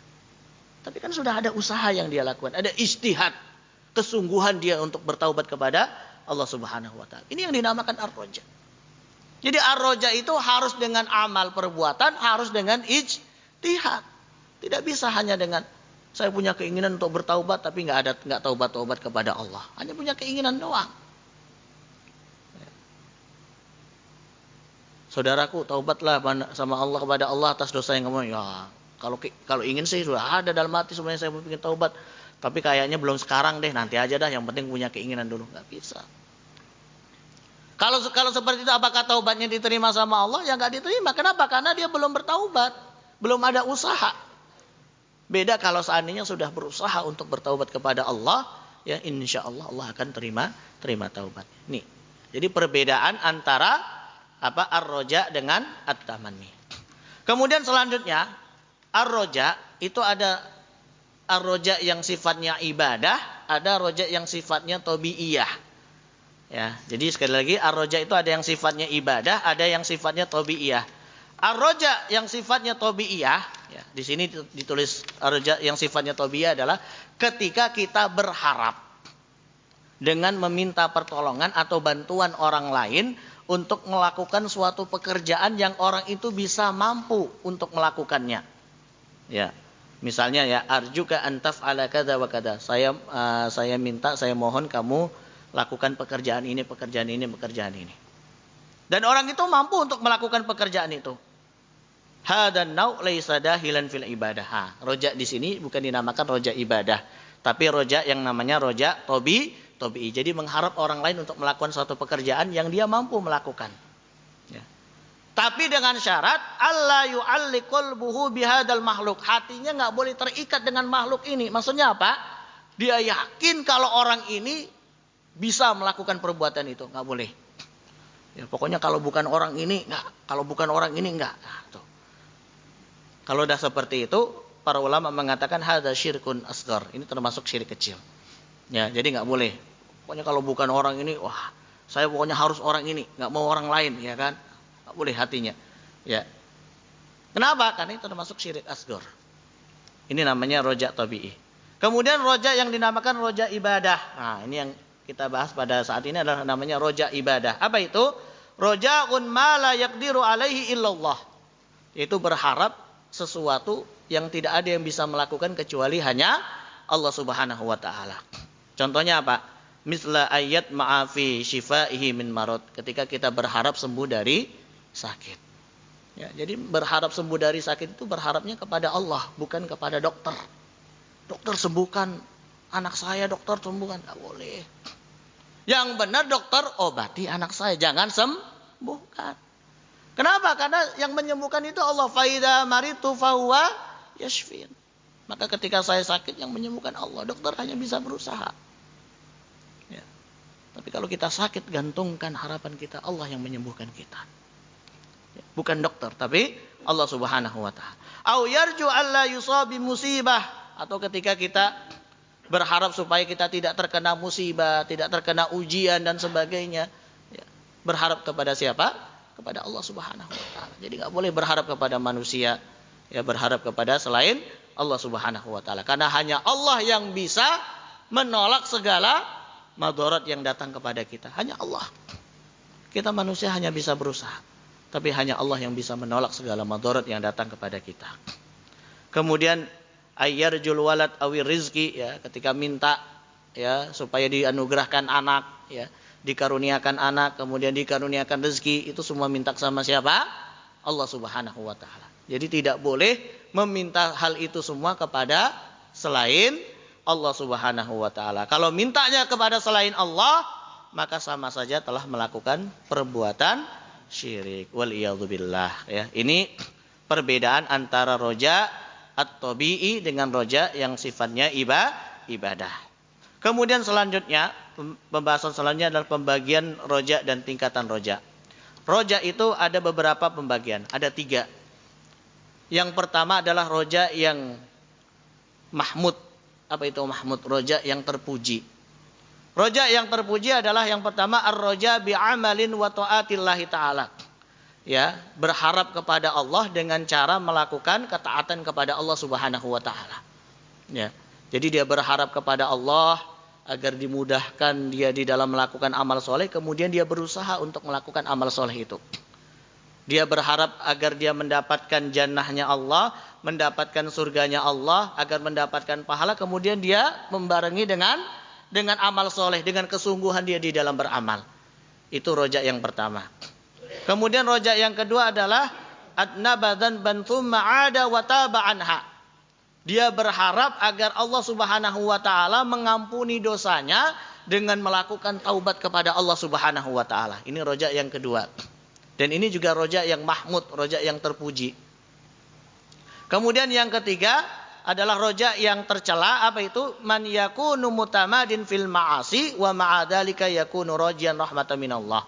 Speaker 1: Tapi kan sudah ada usaha yang dia lakukan, ada ijtihad, kesungguhan dia untuk bertaubat kepada Allah Subhanahu wa taala. Ini yang dinamakan ar-roja. Jadi ar-roja itu harus dengan amal perbuatan, harus dengan ijtihad. Tidak bisa hanya dengan saya punya keinginan untuk bertaubat tapi enggak taubat-taubat kepada Allah. Hanya punya keinginan doang. Saudaraku, taubatlah sama Allah kepada Allah atas dosa yang kamu. Ya, kalau ingin sih sudah ada dalam hati sebenarnya saya mau bikin taubat. Tapi kayaknya belum sekarang deh, nanti aja dah, yang penting punya keinginan dulu. Enggak bisa. Kalau seperti itu, apakah taubatnya diterima sama Allah? Ya enggak diterima. Kenapa? Karena dia belum bertaubat. Belum ada usaha. Beda kalau seandainya sudah berusaha untuk bertaubat kepada Allah, ya insya Allah Allah akan terima taubatnya. Nih. Jadi perbedaan antara ar-roja dengan at-tamanni. Kemudian selanjutnya, ar-roja itu ada ar-roja yang sifatnya ibadah, ada roja yang sifatnya tabiiyah. Ya, jadi sekali lagi ar-roja itu ada yang sifatnya ibadah, ada yang sifatnya tabiiyah. Ar-roja yang sifatnya tabiiyah, ya, di sini ditulis ar-roja yang sifatnya tabiiyah adalah ketika kita berharap dengan meminta pertolongan atau bantuan orang lain untuk melakukan suatu pekerjaan yang orang itu bisa mampu untuk melakukannya. Ya. Misalnya ya, arjuka antaf ala kada wa kada. Saya minta, saya mohon kamu lakukan pekerjaan ini. Dan orang itu mampu untuk melakukan pekerjaan itu. Hadan nau laisa dahilan fil ibadah. Roja di sini bukan dinamakan roja ibadah, tapi roja yang namanya roja tabii. Jadi mengharap orang lain untuk melakukan suatu pekerjaan yang dia mampu melakukan. Ya. Tapi dengan syarat alla yu'alliq qalbuhu bihadzal makhluk. Hatinya enggak boleh terikat dengan makhluk ini. Maksudnya apa? Dia yakin kalau orang ini bisa melakukan perbuatan itu, enggak boleh. Ya, pokoknya kalau bukan orang ini enggak. Nah, tuh. Kalau udah seperti itu, para ulama mengatakan hadza syirkun asghar. Ini termasuk syirik kecil. Ya, jadi enggak boleh. Pokoknya kalau bukan orang ini, wah, saya pokoknya harus orang ini, enggak mau orang lain, ya kan? Enggak boleh hatinya. Ya. Kenapa? Karena itu termasuk syirik asghar. Ini namanya roja tabi'i. Kemudian roja yang dinamakan roja ibadah. Nah, ini yang kita bahas pada saat ini adalah namanya roja ibadah. Apa itu? Rojaun ma la yaqdiru alaihi illallah. Yaitu berharap sesuatu yang tidak ada yang bisa melakukan kecuali hanya Allah Subhanahu wa taala. Contohnya apa? Misla ayat ma'afi shifaihi min marad. Ketika kita berharap sembuh dari sakit. Ya, jadi berharap sembuh dari sakit itu berharapnya kepada Allah, bukan kepada dokter. Dokter sembuhkan anak saya, dokter sembuhkan. Enggak boleh. Yang benar dokter obati anak saya, jangan sembuhkan. Kenapa? Karena yang menyembuhkan itu Allah. Faida maritu fahuwa yashfin. Maka ketika saya sakit, yang menyembuhkan Allah. Dokter hanya bisa berusaha. Ya. Tapi kalau kita sakit, gantungkan harapan kita Allah yang menyembuhkan kita. Ya. Bukan dokter, tapi Allah Subhanahu wa taala. Au yarju alla yusabi musibah, atau ketika kita berharap supaya kita tidak terkena musibah, tidak terkena ujian dan sebagainya. Ya. Berharap kepada siapa? Kepada Allah Subhanahu wa taala. Jadi enggak boleh berharap kepada manusia, ya berharap kepada selain Allah Subhanahu wa taala. Karena hanya Allah yang bisa menolak segala madarat yang datang kepada kita. Hanya Allah. Kita manusia hanya bisa berusaha, tapi hanya Allah yang bisa menolak segala madarat yang datang kepada kita. Kemudian ayyarjul walad awir rizki, ya, ketika minta, ya, supaya dianugerahkan anak, ya, dikaruniakan anak, kemudian dikaruniakan rezeki, itu semua minta sama siapa? Allah Subhanahu wa taala. Jadi tidak boleh meminta hal itu semua kepada selain Allah Subhanahu wa taala. Kalau mintanya kepada selain Allah, maka sama saja telah melakukan perbuatan syirik. Wal iyadzubillah, ya. Ini perbedaan antara roja at-tabi'i dengan roja yang sifatnya ibadah. Kemudian selanjutnya, pembahasan selanjutnya adalah pembagian roja dan tingkatan roja. Roja itu ada beberapa pembagian, ada 3. Yang pertama adalah roja yang mahmud. Apa itu mahmud? Roja yang terpuji. Roja yang terpuji adalah yang pertama ar-roja bi'amalin wa ta'atillahi ta'ala. Ya, berharap kepada Allah dengan cara melakukan ketaatan kepada Allah Subhanahu wa taala. Ya. Jadi dia berharap kepada Allah agar dimudahkan dia di dalam melakukan amal soleh, kemudian dia berusaha untuk melakukan amal soleh itu. Dia berharap agar dia mendapatkan jannahnya Allah, mendapatkan surganya Allah, agar mendapatkan pahala, kemudian dia membarengi dengan amal soleh, dengan kesungguhan dia di dalam beramal. Itu roja yang pertama. Kemudian roja yang kedua adalah adnabadan bantum ma'ada wa taba anha. Dia berharap agar Allah Subhanahu wa taala mengampuni dosanya dengan melakukan taubat kepada Allah Subhanahu wa taala. Ini roja yang kedua. Dan ini juga roja yang mahmud, roja yang terpuji. Kemudian yang ketiga adalah roja yang tercela. Apa itu? Man yakunu mutamadin fil ma'asi wa ma'adhalika yakunu rajian rahmatan minallah.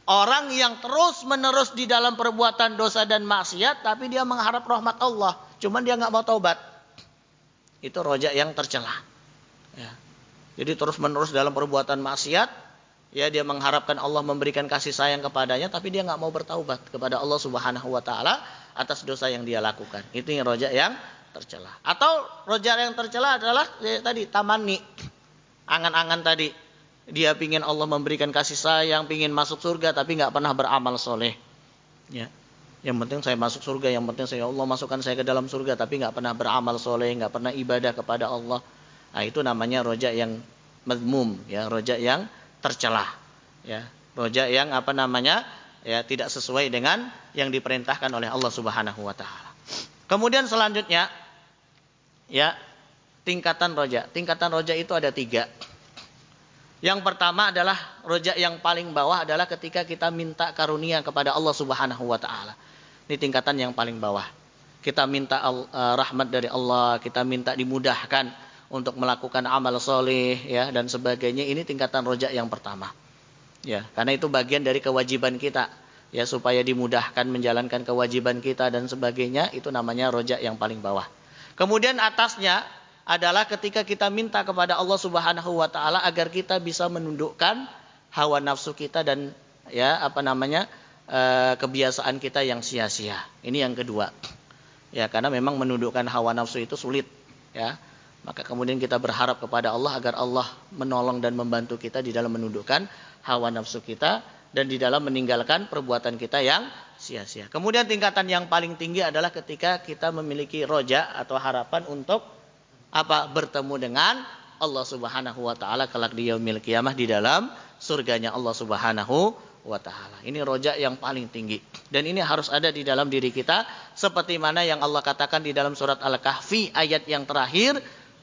Speaker 1: Orang yang terus menerus di dalam perbuatan dosa dan maksiat, tapi dia mengharap rahmat Allah, cuman dia nggak mau taubat. Itu roja yang tercela. Ya. Jadi terus menerus dalam perbuatan maksiat, ya, dia mengharapkan Allah memberikan kasih sayang kepadanya, tapi dia nggak mau bertaubat kepada Allah Subhanahu wa taala atas dosa yang dia lakukan. Itu yang roja yang tercela. Atau roja yang tercela adalah ya, tadi tamanni, angan-angan tadi. Dia pingin Allah memberikan kasih sayang, pingin masuk surga, tapi nggak pernah beramal soleh. Ya. Yang penting saya masuk surga, yang penting saya Allah masukkan saya ke dalam surga, tapi nggak pernah beramal soleh, nggak pernah ibadah kepada Allah. Nah, itu namanya roja yang madmum, ya, roja yang tercela, ya, roja yang apa namanya, ya, tidak sesuai dengan yang diperintahkan oleh Allah Subhanahu wa taala. Kemudian selanjutnya, ya, tingkatan roja. Tingkatan roja itu ada 3. Yang pertama adalah roja yang paling bawah adalah ketika kita minta karunia kepada Allah Subhanahu wa taala. Ini tingkatan yang paling bawah. Kita minta rahmat dari Allah, kita minta dimudahkan untuk melakukan amal soleh, ya, dan sebagainya. Ini tingkatan roja yang pertama. Ya, karena itu bagian dari kewajiban kita, ya, supaya dimudahkan menjalankan kewajiban kita dan sebagainya. Itu namanya roja yang paling bawah. Kemudian atasnya adalah ketika kita minta kepada Allah Subhanahu wa taala agar kita bisa menundukkan hawa nafsu kita dan, ya, apa namanya, kebiasaan kita yang sia-sia. Ini yang kedua. Ya, karena memang menundukkan hawa nafsu itu sulit, ya. Maka kemudian kita berharap kepada Allah agar Allah menolong dan membantu kita di dalam menundukkan hawa nafsu kita dan di dalam meninggalkan perbuatan kita yang sia-sia. Kemudian tingkatan yang paling tinggi adalah ketika kita memiliki roja atau harapan untuk apa? Bertemu dengan Allah Subhanahu wa taala kelak di yaumil qiyamah di dalam surganya Allah Subhanahu wa taala. Ini roja yang paling tinggi. Dan ini harus ada di dalam diri kita seperti mana yang Allah katakan di dalam surat Al-Kahfi ayat yang terakhir,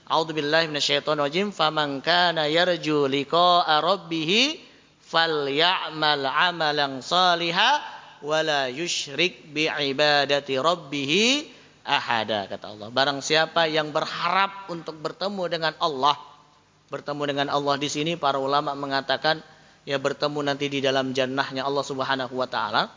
Speaker 1: A'udzubillahi minasyaitonirrajim, faman kana yarju liqa'a rabbih falyamal 'amalan shalihan wala yusyrik bi'ibadati rabbih ahada, kata Allah. Barang siapa yang berharap untuk bertemu dengan Allah. Bertemu dengan Allah di sini para ulama mengatakan, ya, bertemu nanti di dalam jannahnya Allah Subhanahu wa taala.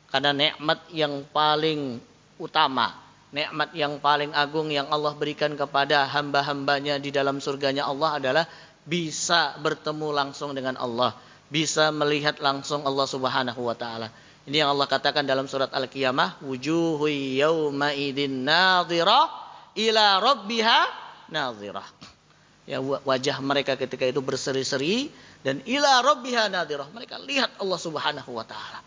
Speaker 1: Karena nikmat yang paling utama, nikmat yang paling agung yang Allah berikan kepada hamba-hambanya di dalam surganya Allah adalah bisa bertemu langsung dengan Allah, bisa melihat langsung Allah Subhanahu wa taala. Ini yang Allah katakan dalam surat Al-Qiyamah, wujuhu yawma idin nadhirah ila rabbiha nadhirah. Ya, wajah mereka ketika itu berseri-seri dan ila rabbiha nadhirah. Mereka lihat Allah Subhanahu wa taala.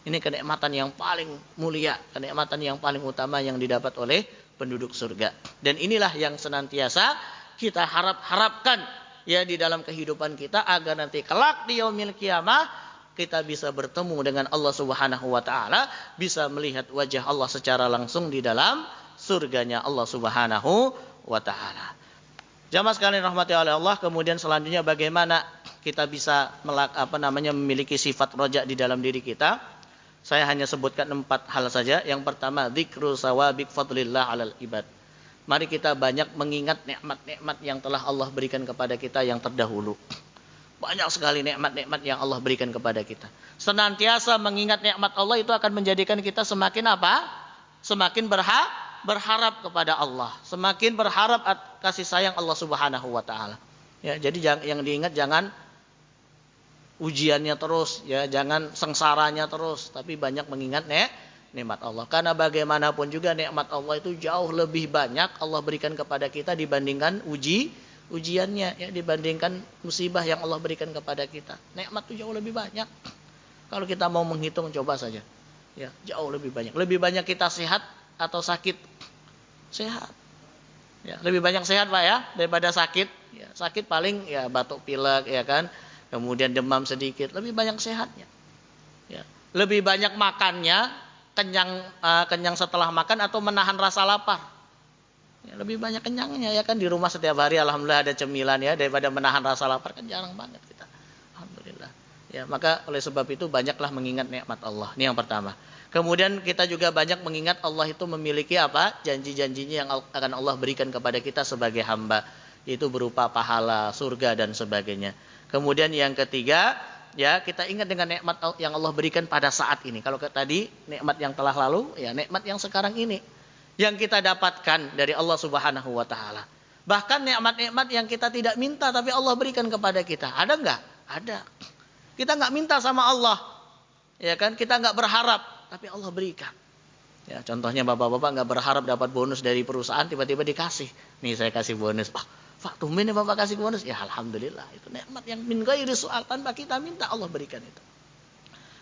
Speaker 1: Ini kenikmatan yang paling mulia, kenikmatan yang paling utama yang didapat oleh penduduk surga. Dan inilah yang senantiasa kita harapkan ya di dalam kehidupan kita, agar nanti kelak di yaumil qiyamah kita bisa bertemu dengan Allah Subhanahu wa taala, bisa melihat wajah Allah secara langsung di dalam surganya Allah Subhanahu wa taala. Jamaah sekalian rahmati oleh Allah, kemudian selanjutnya bagaimana kita bisa memiliki sifat roja di dalam diri kita? Saya hanya sebutkan 4 hal saja. Yang pertama, dzikru sawabik fadlillah 'alal ibad. Mari kita banyak mengingat nikmat-nikmat yang telah Allah berikan kepada kita yang terdahulu. Banyak sekali nikmat-nikmat yang Allah berikan kepada kita. Senantiasa mengingat nikmat Allah itu akan menjadikan kita semakin apa? Semakin berharap kepada Allah. Semakin berharap kasih sayang Allah Subhanahu wa taala. Ya, jadi yang diingat jangan ujiannya terus, ya, jangan sengsaranya terus, tapi banyak mengingat nikmat Allah. Karena bagaimanapun juga nikmat Allah itu jauh lebih banyak Allah berikan kepada kita dibandingkan ujiannya, ya, dibandingkan musibah yang Allah berikan kepada kita. Nikmat itu jauh lebih banyak. Kalau kita mau menghitung, coba saja, ya, jauh lebih banyak. Lebih banyak kita sehat atau sakit? Sehat. Ya, lebih banyak sehat Pak ya daripada sakit. Ya, sakit paling ya batuk pilek, ya kan. Kemudian demam sedikit, lebih banyak sehatnya. Ya. Lebih banyak makannya, kenyang setelah makan atau menahan rasa lapar. Ya, lebih banyak kenyangnya, ya kan, di rumah setiap hari alhamdulillah ada cemilan, ya, daripada menahan rasa lapar kan jarang banget kita. Alhamdulillah. Ya, maka oleh sebab itu banyaklah mengingat nikmat Allah. Ini yang pertama. Kemudian kita juga banyak mengingat Allah itu memiliki apa? Janji-janjinya yang akan Allah berikan kepada kita sebagai hamba. Itu berupa pahala, surga dan sebagainya. Kemudian yang ketiga, ya, kita ingat dengan nikmat yang Allah berikan pada saat ini. Kalau tadi nikmat yang telah lalu, ya, nikmat yang sekarang ini yang kita dapatkan dari Allah Subhanahu wa taala. Bahkan nikmat-nikmat yang kita tidak minta tapi Allah berikan kepada kita. Ada enggak? Ada. Kita enggak minta sama Allah. Ya kan? Kita enggak berharap tapi Allah berikan. Ya, contohnya bapak-bapak enggak berharap dapat bonus dari perusahaan, tiba-tiba dikasih. Nih saya kasih bonus. Pak, tumben ya Bapak kasih bonus. Ya alhamdulillah, itu nikmat yang min ghairi su'al, tanpa kita minta Allah berikan itu.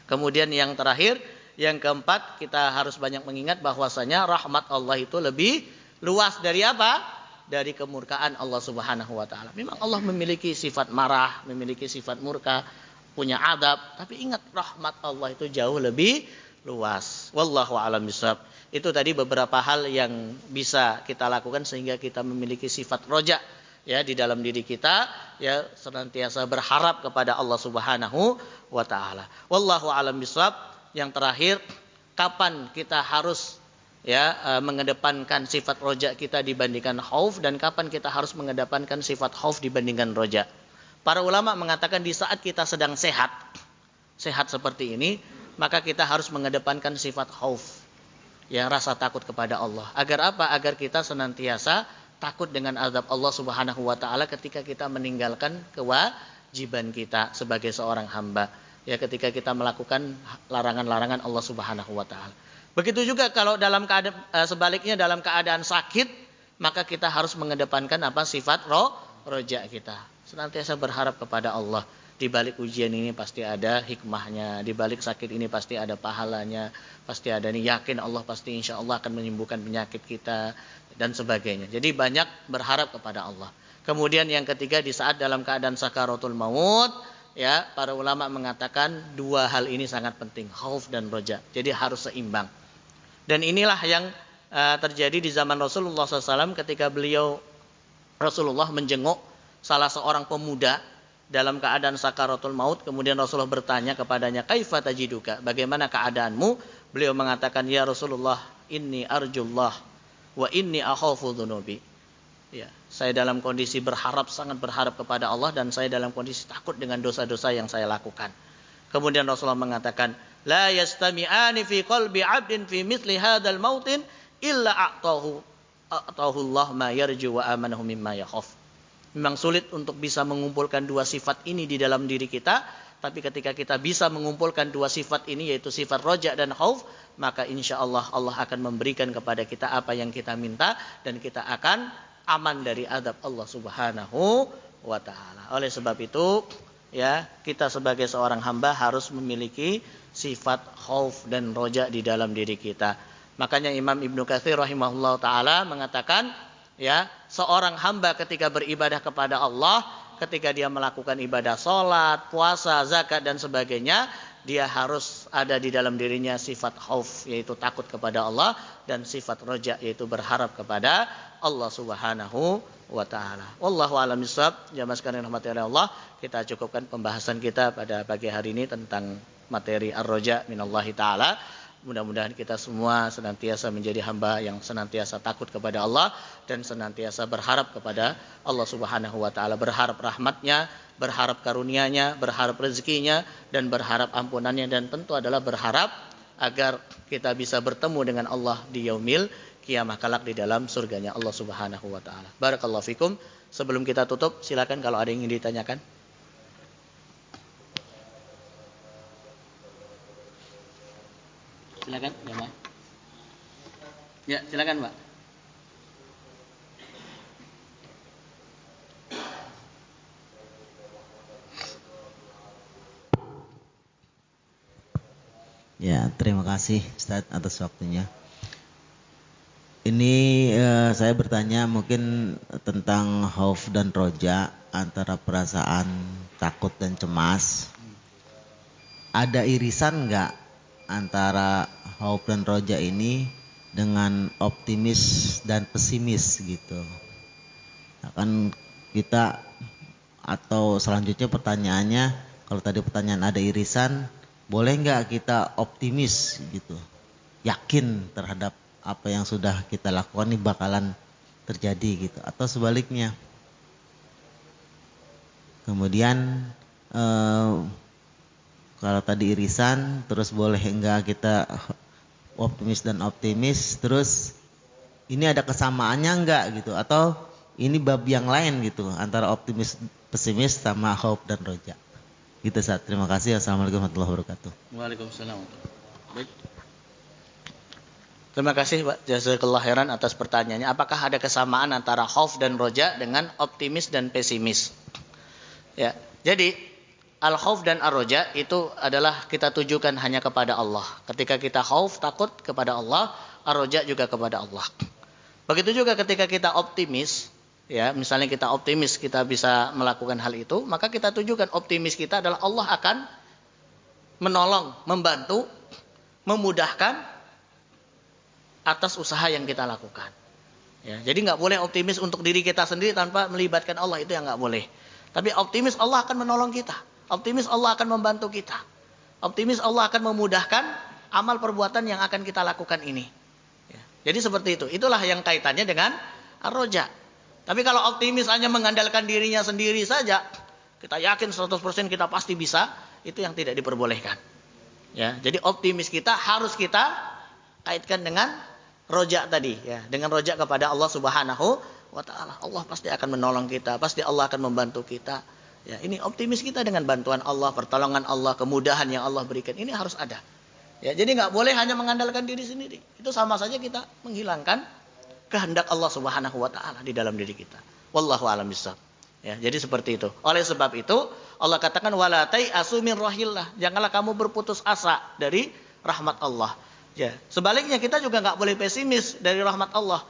Speaker 1: Kemudian yang terakhir, yang keempat, kita harus banyak mengingat bahwasanya rahmat Allah itu lebih luas dari apa? Dari kemurkaan Allah Subhanahu wa taala. Memang Allah memiliki sifat marah, memiliki sifat murka, punya adab, tapi ingat rahmat Allah itu jauh lebih luas. Wallahu a'lam bishawab. Itu tadi beberapa hal yang bisa kita lakukan sehingga kita memiliki sifat roja, ya, di dalam diri kita, ya, senantiasa berharap kepada Allah Subhanahu wa taala. Wallahu a'lam bishawab. Yang terakhir, kapan kita harus, ya, mengedepankan sifat roja kita dibandingkan khauf, dan kapan kita harus mengedepankan sifat khauf dibandingkan roja. Para ulama mengatakan di saat kita sedang sehat seperti ini, maka kita harus mengedepankan sifat khauf, ya, rasa takut kepada Allah. Agar apa? Agar kita senantiasa takut dengan azab Allah Subhanahu wa taala ketika kita meninggalkan kewajiban kita sebagai seorang hamba. Ya, ketika kita melakukan larangan-larangan Allah Subhanahu wa taala. Begitu juga kalau dalam keadaan sebaliknya dalam keadaan sakit, maka kita harus mengedepankan apa? Sifat roja kita. Senantiasa berharap kepada Allah. Di balik ujian ini pasti ada hikmahnya, di balik sakit ini pasti ada pahalanya, pasti ada yakin Allah pasti insya Allah akan menyembuhkan penyakit kita dan sebagainya. Jadi banyak berharap kepada Allah. Kemudian yang ketiga, di saat dalam keadaan sakaratul maut, ya, para ulama mengatakan dua hal ini sangat penting, khauf dan roja. Jadi harus seimbang. Dan inilah yang terjadi di zaman Rasulullah SAW ketika Rasulullah menjenguk salah seorang pemuda dalam keadaan sakaratul maut. Kemudian Rasulullah bertanya kepadanya, kaifa tajiduka, bagaimana keadaanmu? Beliau mengatakan, ya Rasulullah, inni arjullah wa inni akhafu dzunubi. Ya, saya dalam kondisi sangat berharap kepada Allah, dan saya dalam kondisi takut dengan dosa-dosa yang saya lakukan. Kemudian Rasulullah mengatakan, la yastami'ani fi qalbi 'abdin fi mithli hadzal mautin illa a'tahu Allah ma yarju wa amanahu mimma yakhaf. Memang sulit untuk bisa mengumpulkan dua sifat ini di dalam diri kita, Tapi ketika kita bisa mengumpulkan dua sifat ini, yaitu sifat roja dan khauf, maka insya Allah Allah akan memberikan kepada kita apa yang kita minta, dan kita akan aman dari azab Allah Subhanahu wa ta'ala. Oleh sebab itu, ya, kita sebagai seorang hamba harus memiliki sifat khauf dan roja di dalam diri kita. Makanya Imam Ibnu Katsir rahimahullah ta'ala mengatakan, ya, seorang hamba ketika beribadah kepada Allah, ketika dia melakukan ibadah sholat, puasa, zakat dan sebagainya, dia harus ada di dalam dirinya sifat khauf, yaitu takut kepada Allah, dan sifat roja, yaitu berharap kepada Allah Subhanahu wa ta'ala. Wallahu a'lam bishawab. Jamaah sekalian rahmati Allah, kita cukupkan pembahasan kita pada pagi hari ini tentang materi ar-roja minallahi ta'ala. Mudah-mudahan kita semua senantiasa menjadi hamba yang senantiasa takut kepada Allah dan senantiasa berharap kepada Allah Subhanahu wa ta'ala, berharap rahmatnya, berharap karunia-Nya, berharap rezekinya, dan berharap ampunannya, dan tentu adalah berharap agar kita bisa bertemu dengan Allah di yaumil kiamah kelak di dalam surganya Allah Subhanahu wa ta'ala. Barakallahu fikum. Sebelum kita tutup, silakan kalau ada yang ingin ditanyakan. Silakan, jemaah. Ya, silakan, Pak.
Speaker 2: Ya, terima kasih Ustadz atas waktunya. Ini saya bertanya mungkin tentang khauf dan roja, antara perasaan takut dan cemas. Ada irisan nggak antara khauf dan roja ini dengan optimis dan pesimis gitu? Nah, kan kita, atau selanjutnya pertanyaannya, kalau tadi pertanyaan ada irisan, boleh nggak kita optimis gitu, yakin terhadap apa yang sudah kita lakukan ini bakalan terjadi gitu, atau sebaliknya? Kemudian kalau tadi irisan, terus boleh enggak kita optimis dan optimis, terus ini ada kesamaannya enggak gitu, atau ini bab yang lain gitu antara optimis pesimis sama khauf dan roja gitu. Ustaz, terima kasih. Assalamualaikum warahmatullahi wabarakatuh.
Speaker 1: Waalaikumsalam. Baik. Terima kasih Pak Jazakallah khairan atas pertanyaannya. Apakah ada kesamaan antara khauf dan roja dengan optimis dan pesimis? Ya, jadi al-khauf dan ar-roja itu adalah kita tujukan hanya kepada Allah. Ketika kita khauf, takut kepada Allah, ar-roja juga kepada Allah. Begitu juga ketika kita optimis, ya, misalnya kita optimis kita bisa melakukan hal itu, maka kita tujukan optimis kita adalah Allah akan menolong, membantu, memudahkan atas usaha yang kita lakukan. Ya, jadi nggak boleh optimis untuk diri kita sendiri tanpa melibatkan Allah, itu yang nggak boleh. Tapi optimis Allah akan menolong kita. Optimis Allah akan membantu kita. Optimis Allah akan memudahkan amal perbuatan yang akan kita lakukan ini. Ya, jadi seperti itu. Itulah yang kaitannya dengan ar-roja. Tapi kalau optimis hanya mengandalkan dirinya sendiri saja, kita yakin 100% kita pasti bisa, itu yang tidak diperbolehkan. Ya, jadi optimis kita harus kita kaitkan dengan roja tadi, ya, dengan roja kepada Allah Subhanahu wa ta'ala. Allah pasti akan menolong kita, pasti Allah akan membantu kita. Ya, ini optimis kita dengan bantuan Allah, pertolongan Allah, kemudahan yang Allah berikan, ini harus ada. Ya, jadi nggak boleh hanya mengandalkan diri sendiri. Itu sama saja kita menghilangkan kehendak Allah Subhanahu wa ta'ala di dalam diri kita. Wallahu a'lam bishawab. Ya, jadi seperti itu. Oleh sebab itu Allah katakan wala tai'asu min rahillah. Janganlah kamu berputus asa dari rahmat Allah. Ya, sebaliknya kita juga nggak boleh pesimis dari rahmat Allah.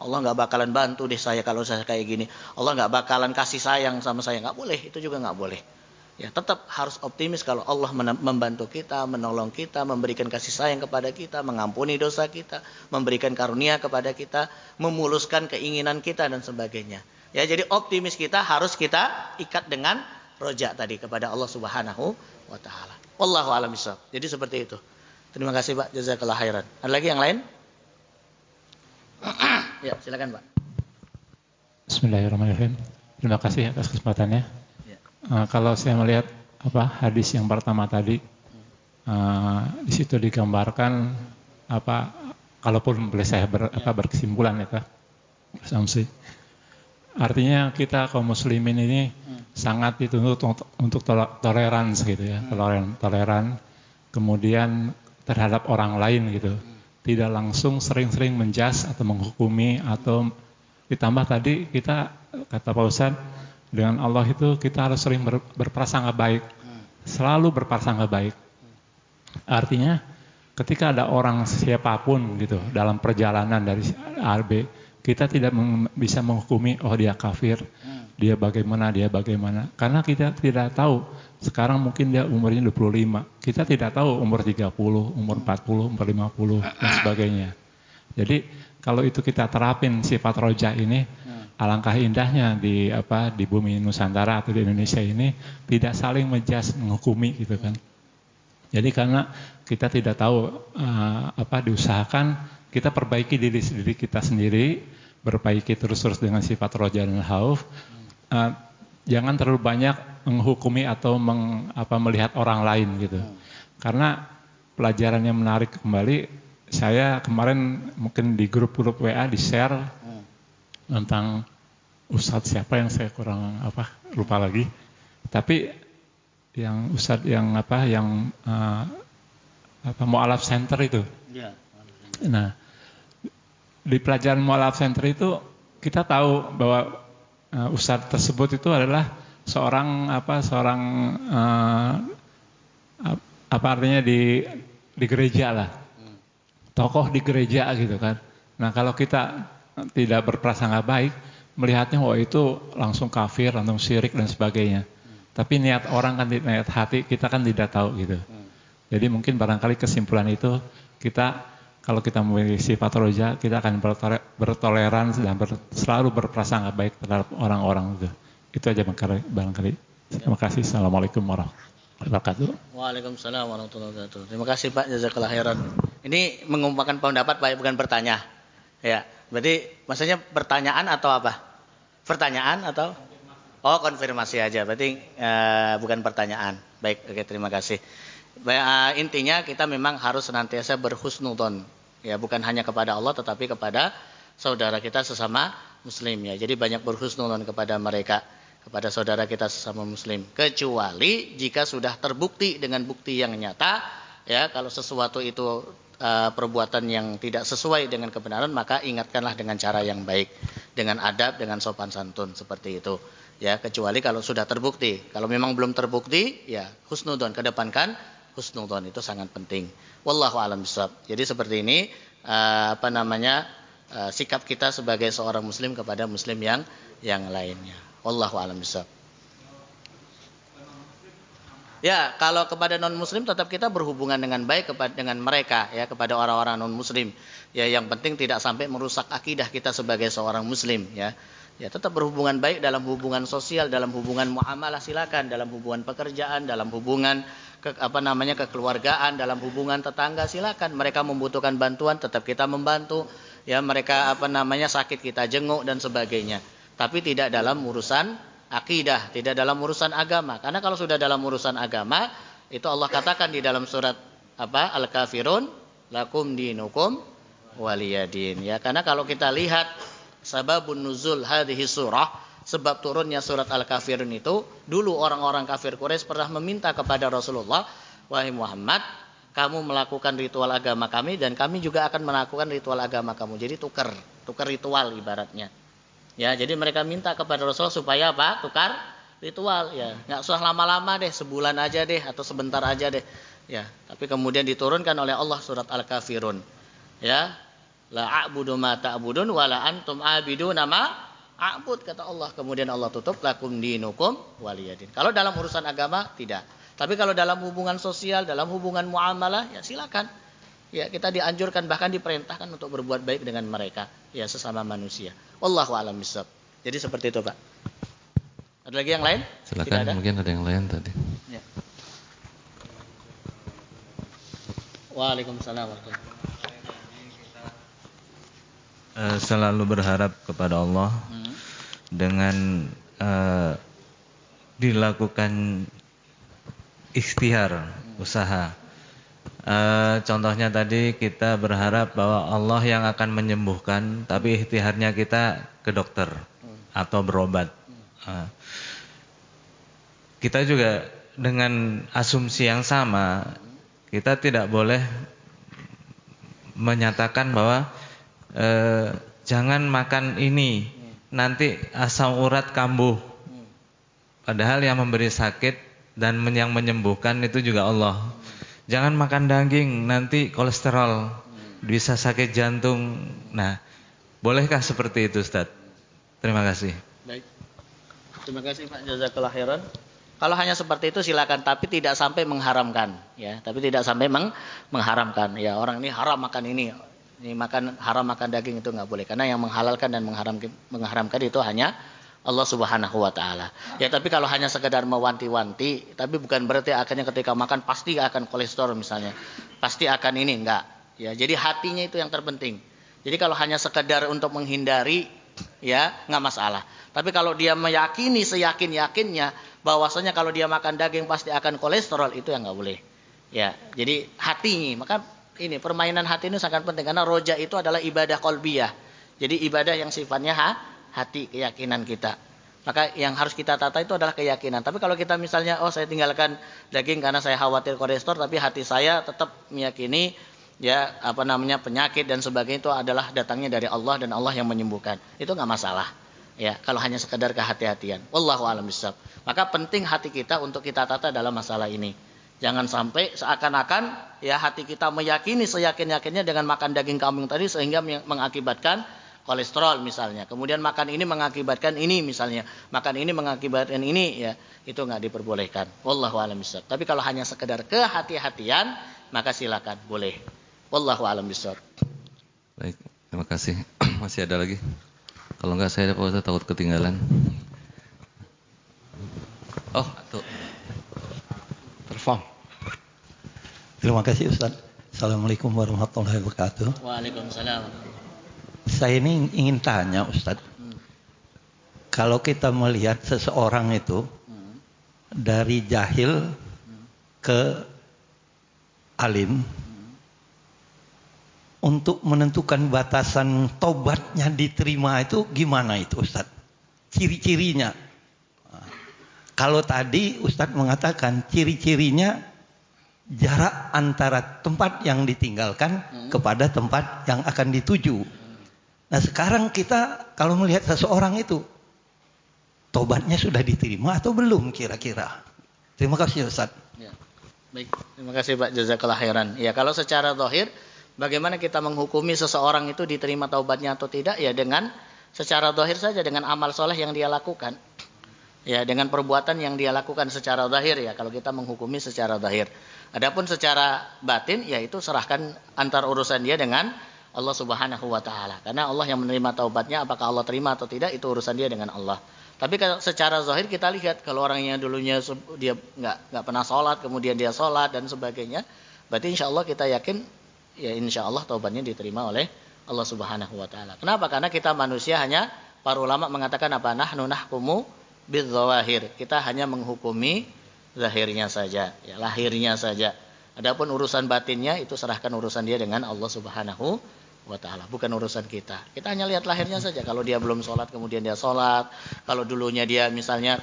Speaker 1: Allah nggak bakalan bantu deh saya kalau saya kayak gini. Allah nggak bakalan kasih sayang sama saya. Nggak boleh, itu juga nggak boleh. Ya, tetap harus optimis kalau Allah membantu kita, menolong kita, memberikan kasih sayang kepada kita, mengampuni dosa kita, memberikan karunia kepada kita, memuluskan keinginan kita dan sebagainya. Ya, jadi optimis kita harus kita ikat dengan roja tadi kepada Allah Subhanahu wa ta'ala. Wallahu a'lam bishawab. Jadi seperti itu. Terima kasih Pak, jazakallah khairan. Ada lagi yang lain? Ya, silakan Pak.
Speaker 3: Bismillahirrahmanirrahim. Terima kasih atas kesempatannya.
Speaker 1: Ya.
Speaker 3: Kalau saya melihat hadis yang pertama tadi, di situ digambarkan kalaupun boleh saya berkesimpulan ya Pak, berasumsi, artinya kita kaum muslimin ini sangat dituntut untuk toleran gitu ya, toleran, kemudian terhadap orang lain gitu. Tidak langsung sering-sering menjas atau menghukumi, atau ditambah tadi kita kata Pak Ustadz, dengan Allah itu kita harus sering berprasangka baik, selalu berprasangka baik. Artinya ketika ada orang siapapun gitu dalam perjalanan dari A ke B, kita tidak bisa menghukumi, oh dia kafir, dia bagaimana, karena kita tidak tahu. Sekarang mungkin dia umurnya 25, kita tidak tahu umur 30, umur 40, umur 50 dan sebagainya. Jadi kalau itu kita terapin sifat roja ini, alangkah indahnya di bumi Nusantara atau di Indonesia ini, tidak saling menghukumi gitu kan. Jadi karena kita tidak tahu diusahakan kita perbaiki diri kita sendiri, perbaiki terus dengan sifat roja dan khauf. Jangan terlalu banyak menghukumi atau melihat orang lain gitu. Karena pelajaran yang menarik kembali, saya kemarin mungkin di grup-grup WA di-share tentang Ustadz siapa yang saya kurang lupa lagi. Tapi yang Ustadz yang Mu'alaf Center itu. Nah, di pelajaran Mu'alaf Center itu kita tahu bahwa Ustadz tersebut itu adalah seorang artinya di gereja lah, tokoh di gereja gitu kan. Nah kalau kita tidak berprasangka baik, melihatnya itu langsung kafir, langsung syirik dan sebagainya. Tapi niat orang kan, niat hati kita kan tidak tahu gitu. Jadi mungkin barangkali kesimpulan itu, kita kalau kita memiliki sifat roja, kita akan bertoleransi dan selalu berprasangka baik terhadap orang-orang itu. Itu aja barangkali. Terima kasih. Assalamualaikum warahmatullahi wabarakatuh.
Speaker 1: Waalaikumsalam warahmatullahi wabarakatuh. Terima kasih Pak, jazakallah khairan. Ini mengumpulkan pendapat Pak, bukan bertanya. Ya, berarti maksudnya pertanyaan atau apa? Pertanyaan atau? Oh, konfirmasi aja. Berarti bukan pertanyaan. Baik, oke, terima kasih. Intinya kita memang harus senantiasa berhusnudzon, ya, bukan hanya kepada Allah tetapi kepada saudara kita sesama muslim, ya. Jadi banyak berhusnudzon kepada mereka, kepada saudara kita sesama muslim, kecuali jika sudah terbukti dengan bukti yang nyata, ya, kalau sesuatu itu perbuatan yang tidak sesuai dengan kebenaran, maka ingatkanlah dengan cara yang baik, dengan adab, dengan sopan santun, seperti itu, ya. Kecuali kalau sudah terbukti. Kalau memang belum terbukti, ya husnudzon, kedepankan husnudzon, itu sangat penting. Wallahu a'lam bishawab. Jadi seperti ini sikap kita sebagai seorang muslim kepada muslim yang lainnya. Wallahu a'lam bishawab. Ya, kalau kepada non muslim tetap kita berhubungan dengan baik dengan mereka, ya, kepada orang-orang non muslim. Ya, yang penting tidak sampai merusak akidah kita sebagai seorang muslim, ya. Ya, tetap berhubungan baik dalam hubungan sosial, dalam hubungan muamalah silakan, dalam hubungan pekerjaan, dalam hubungan kekeluargaan, dalam hubungan tetangga silakan. Mereka membutuhkan bantuan, tetap kita membantu, ya. Mereka sakit, kita jenguk dan sebagainya. Tapi tidak dalam urusan akidah, tidak dalam urusan agama. Karena kalau sudah dalam urusan agama, itu Allah katakan di dalam surat Al-Kafirun, lakum dinukum waliyadin, ya. Karena kalau kita lihat sababun nuzul hadhihi surah, sebab turunnya surat Al-Kafirun itu, dulu orang-orang kafir Quraisy pernah meminta kepada Rasulullah, wahai Muhammad, kamu melakukan ritual agama kami dan kami juga akan melakukan ritual agama kamu. Jadi tukar ritual ibaratnya. Ya, jadi mereka minta kepada Rasulullah supaya apa? Tukar ritual, ya. Enggak usah lama-lama deh, sebulan aja deh atau sebentar aja deh. Ya, tapi kemudian diturunkan oleh Allah surat Al-Kafirun. Ya. La a'budu ma ta'budun wa la antum a'biduna ma a'bud, kata Allah. Kemudian Allah tutup, lakum dinukum waliyadin. Kalau dalam urusan agama tidak. Tapi kalau dalam hubungan sosial, dalam hubungan muamalah, ya silakan. Ya, kita dianjurkan, bahkan diperintahkan untuk berbuat baik dengan mereka, ya, sesama manusia. Wallahu a'lam bishawab. Jadi seperti itu, Pak. Ada lagi yang lain?
Speaker 4: Silakan, mungkin ada yang lain tadi.
Speaker 1: Ya. Waalaikumsalam warahmatullahi wabarakatuh.
Speaker 5: Selalu berharap kepada Allah dengan dilakukan ikhtiar, usaha. Contohnya tadi kita berharap bahwa Allah yang akan menyembuhkan, tapi ikhtiarnya kita ke dokter. atau berobat. Kita juga dengan asumsi yang sama, kita tidak boleh menyatakan bahwa jangan makan ini, nanti asam urat kambuh. Padahal yang memberi sakit dan yang menyembuhkan itu juga Allah. Jangan makan daging, nanti kolesterol, bisa sakit jantung. Nah, bolehkah seperti itu, Ustaz? Terima kasih.
Speaker 1: Baik. Terima kasih Pak, jazakallahu khairan. Kalau hanya seperti itu silakan, tapi tidak sampai mengharamkan, ya. Tapi tidak sampai mengharamkan. Ya, orang ini haram makan ini haram makan daging, itu nggak boleh. Karena yang menghalalkan dan mengharamkan itu hanya Allah Subhanahu wa taala. Ya, tapi kalau hanya sekedar mewanti-wanti, tapi bukan berarti akhirnya ketika makan pasti akan kolesterol misalnya. Pasti akan ini, enggak. Ya, jadi hatinya itu yang terpenting. Jadi kalau hanya sekedar untuk menghindari, ya nggak masalah. Tapi kalau dia meyakini seyakin-yakinnya bahwasanya kalau dia makan daging pasti akan kolesterol, itu yang nggak boleh. Ya, jadi hatinya, maka ini permainan hati ini sangat penting karena roja itu adalah ibadah qalbiyah. Jadi ibadah yang sifatnya hati, keyakinan kita. Maka yang harus kita tata itu adalah keyakinan. Tapi kalau kita misalnya, saya tinggalkan daging karena saya khawatir kolesterol, tapi hati saya tetap meyakini ya penyakit dan sebagainya itu adalah datangnya dari Allah dan Allah yang menyembuhkan. Itu nggak masalah. Ya, kalau hanya sekedar kehati-hatian. Wallahu a'lam bishawab. Maka penting hati kita untuk kita tata dalam masalah ini. Jangan sampai seakan-akan ya hati kita meyakini seyakin-yakinnya dengan makan daging kambing tadi sehingga mengakibatkan kolesterol misalnya. Kemudian makan ini mengakibatkan ini misalnya. Makan ini mengakibatkan ini, ya itu nggak diperbolehkan. Wallahu a'lam bishawab. Tapi kalau hanya sekedar kehati-hatian, maka silakan, boleh. Wallahu a'lam bishawab.
Speaker 4: Baik, terima kasih. Masih ada lagi? Kalau enggak saya Pak Ustaz takut ketinggalan. Oh, tuh.
Speaker 6: Telepon. Terima kasih Ustaz. Assalamualaikum warahmatullahi wabarakatuh.
Speaker 1: Waalaikumsalam.
Speaker 6: Saya ini ingin tanya Ustaz. Kalau kita melihat seseorang itu dari jahil ke alim, untuk menentukan batasan tobatnya diterima itu gimana itu Ustaz? Ciri-cirinya. Kalau tadi Ustaz mengatakan ciri-cirinya jarak antara tempat yang ditinggalkan kepada tempat yang akan dituju. Nah sekarang kita kalau melihat seseorang itu, tobatnya sudah diterima atau belum kira-kira? Terima kasih Ustaz.
Speaker 1: Ya. Baik, terima kasih Pak, jazakallahu khairan. Ya, kalau secara zahir bagaimana kita menghukumi seseorang itu diterima taubatnya atau tidak? Ya dengan secara zahir saja, dengan amal soleh yang dia lakukan. Ya, dengan perbuatan yang dia lakukan secara zahir, ya kalau kita menghukumi secara zahir. Adapun secara batin, ya itu serahkan antar urusan dia dengan Allah Subhanahu wa taala. Karena Allah yang menerima taubatnya, apakah Allah terima atau tidak itu urusan dia dengan Allah. Tapi kalau secara zahir kita lihat kalau orangnya dulunya dia nggak pernah sholat, kemudian dia sholat dan sebagainya, berarti insya Allah kita yakin ya insya Allah taubatnya diterima oleh Allah Subhanahu wa taala. Kenapa? Karena kita manusia hanya, para ulama mengatakan apa? Nahnu nahkumu bidzawahir. Kita hanya menghukumi zahirnya saja, ya lahirnya saja. Adapun urusan batinnya itu serahkan urusan dia dengan Allah Subhanahu wa taala, bukan urusan kita. Kita hanya lihat lahirnya saja. Kalau dia belum sholat kemudian dia sholat, kalau dulunya dia misalnya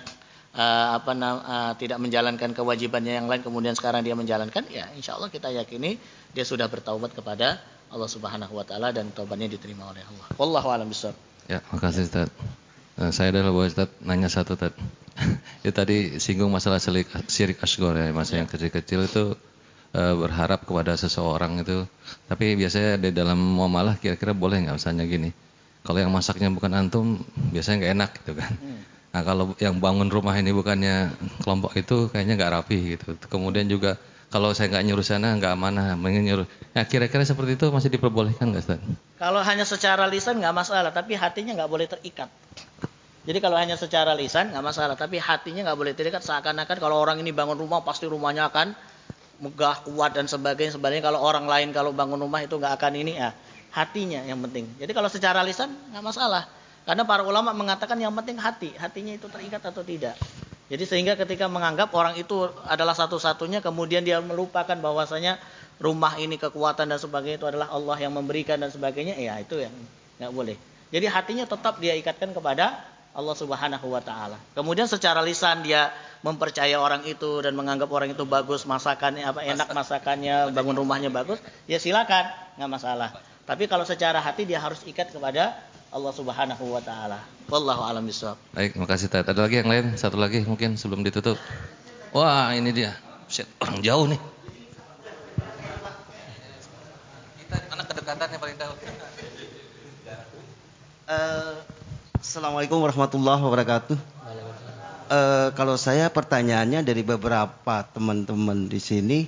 Speaker 1: tidak menjalankan kewajibannya yang lain kemudian sekarang dia menjalankan, ya insya Allah kita yakini dia sudah bertaubat kepada Allah Subhanahu wa taala dan taubatnya diterima oleh Allah. Wallahu a'lam bishawab.
Speaker 4: Ya, makasih Ustaz. Saya adalah Pak Ustaz nanya satu Ustaz. Itu tadi singgung masalah syirik asghar ya, masa yang kecil-kecil itu berharap kepada seseorang itu. Tapi biasanya di dalam muamalah kira-kira boleh nggak misalnya gini. Kalau yang masaknya bukan antum, biasanya nggak enak gitu kan. Nah kalau yang bangun rumah ini bukannya kelompok itu kayaknya nggak rapi gitu. Kemudian juga kalau saya nggak nyuruh sana nggak amanah, mending nyuruh. Nah kira-kira seperti itu masih diperbolehkan nggak Ustaz?
Speaker 1: Kalau hanya secara lisan nggak masalah, tapi hatinya nggak boleh terikat. Jadi kalau hanya secara lisan nggak masalah, tapi hatinya nggak boleh terikat seakan-akan kalau orang ini bangun rumah pasti rumahnya akan megah, kuat dan sebagainya. Sebenarnya kalau orang lain kalau bangun rumah itu nggak akan ini, ya hatinya yang penting. Jadi kalau secara lisan nggak masalah. Karena para ulama mengatakan yang penting hatinya itu terikat atau tidak. Jadi sehingga ketika menganggap orang itu adalah satu-satunya, kemudian dia melupakan bahwasanya rumah ini kekuatan dan sebagainya itu adalah Allah yang memberikan dan sebagainya, ya itu yang nggak boleh. Jadi hatinya tetap dia ikatkan kepada Allah Subhanahu wa taala. Kemudian secara lisan dia mempercaya orang itu dan menganggap orang itu bagus masakannya, enak masakannya, bangun rumahnya bagus, ya silakan, nggak masalah. Tapi kalau secara hati dia harus ikat kepada Allah Subhanahu wa taala. Wallahu a'lam bishawab.
Speaker 4: Baik, makasih Tat. Ada lagi yang lain? Satu lagi mungkin sebelum ditutup. Wah, ini dia. Shit, orang jauh nih. Kita anak kedekatan yang paling tahu.
Speaker 7: Assalamualaikum warahmatullahi wabarakatuh. Kalau saya pertanyaannya dari beberapa teman-teman di sini,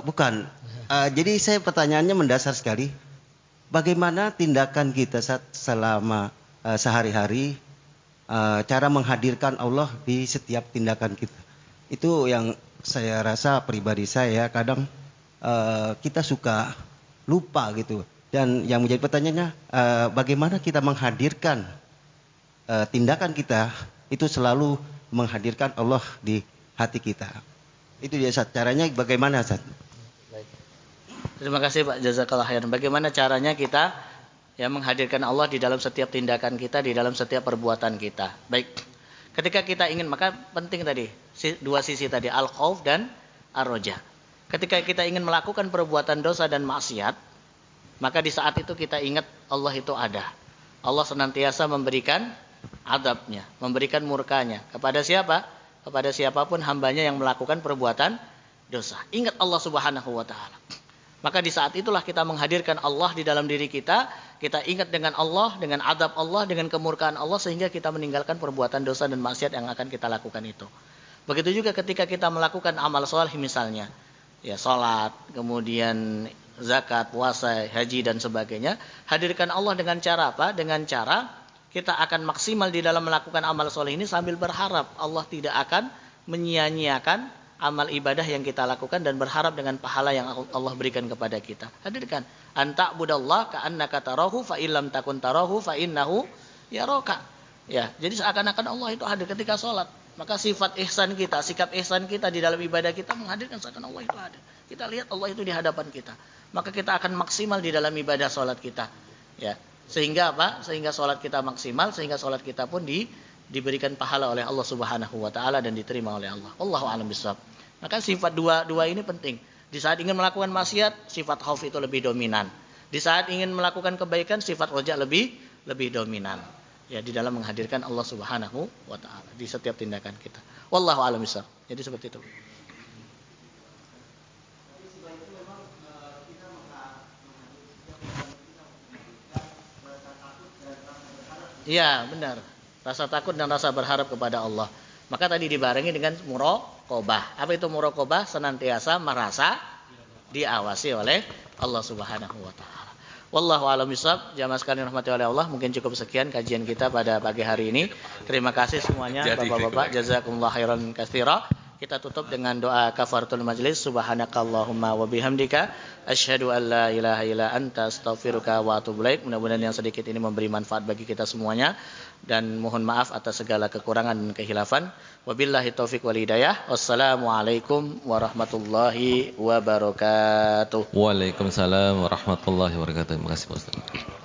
Speaker 7: bukan. Jadi saya pertanyaannya mendasar sekali. Bagaimana tindakan kita selama sehari-hari, cara menghadirkan Allah di setiap tindakan kita. Itu yang saya rasa pribadi saya kadang kita suka lupa gitu. Dan yang menjadi pertanyaannya, bagaimana kita menghadirkan tindakan kita itu selalu menghadirkan Allah di hati kita. Itu dia Ustaz. Caranya bagaimana Ustaz?
Speaker 1: Baik. Terima kasih Pak Jazakallah khairan. Bagaimana caranya kita ya menghadirkan Allah di dalam setiap tindakan kita, di dalam setiap perbuatan kita. Baik. Ketika kita ingin, maka penting tadi dua sisi tadi, al-khauf dan ar-roja. Ketika kita ingin melakukan perbuatan dosa dan maksiat, maka di saat itu kita ingat Allah itu ada. Allah senantiasa memberikan azabnya, memberikan murkanya. Kepada siapa? Kepada siapapun hambanya yang melakukan perbuatan dosa. Ingat Allah Subhanahu wa ta'ala. Maka di saat itulah kita menghadirkan Allah di dalam diri kita. Kita ingat dengan Allah, dengan azab Allah, dengan kemurkaan Allah. Sehingga kita meninggalkan perbuatan dosa dan maksiat yang akan kita lakukan itu. Begitu juga ketika kita melakukan amal soleh misalnya. Ya salat, kemudian zakat, puasa, haji dan sebagainya. Hadirkan Allah dengan cara apa? Dengan cara kita akan maksimal di dalam melakukan amal soleh ini sambil berharap Allah tidak akan menyia-nyiakan amal ibadah yang kita lakukan dan berharap dengan pahala yang Allah berikan kepada kita. Hadirkan anta budallah ka'annaka tarahu fa illam takun tarahu fa innahu yaraka. Ya, jadi seakan-akan Allah itu hadir ketika sholat. Maka sifat ihsan kita, sikap ihsan kita di dalam ibadah kita menghadirkan seakan Allah itu hadir. Kita lihat Allah itu di hadapan kita. Maka kita akan maksimal di dalam ibadah sholat kita. Ya, sehingga apa? Sehingga sholat kita maksimal, sehingga sholat kita pun diberikan pahala oleh Allah Subhanahu wa ta'ala dan diterima oleh Allah. Wallahu a'lam bishawab. Maka sifat dua ini penting. Di saat ingin melakukan maksiat, sifat khauf itu lebih dominan. Di saat ingin melakukan kebaikan, sifat roja lebih dominan. Ya, di dalam menghadirkan Allah Subhanahu wa ta'ala di setiap tindakan kita. Wallahu a'lam bishawab. Jadi seperti itu. Iya, benar. Rasa takut dan rasa berharap kepada Allah. Maka tadi dibarengi dengan muraqabah. Apa itu muraqabah? Senantiasa merasa diawasi oleh Allah Subhanahu wa taala. Wallahu a'lam bishawab. Jamaah sekalian rahmati oleh Allah, mungkin cukup sekian kajian kita pada pagi hari ini. Terima kasih semuanya Bapak-bapak. Jazakumullah khairan katsira. Kita tutup dengan doa kafaratul majlis. Subhanakallahumma wa bihamdika asyhadu an la ilaha illa anta astaghfiruka wa atubu ilaik. Mudah-mudahan yang sedikit ini memberi manfaat bagi kita semuanya dan mohon maaf atas segala kekurangan dan kehilafan. Wabillahi taufik wal hidayah. Wassalamualaikum warahmatullahi wabarakatuh.
Speaker 4: Waalaikumsalam warahmatullahi wabarakatuh. Terima kasih Pak Ustaz.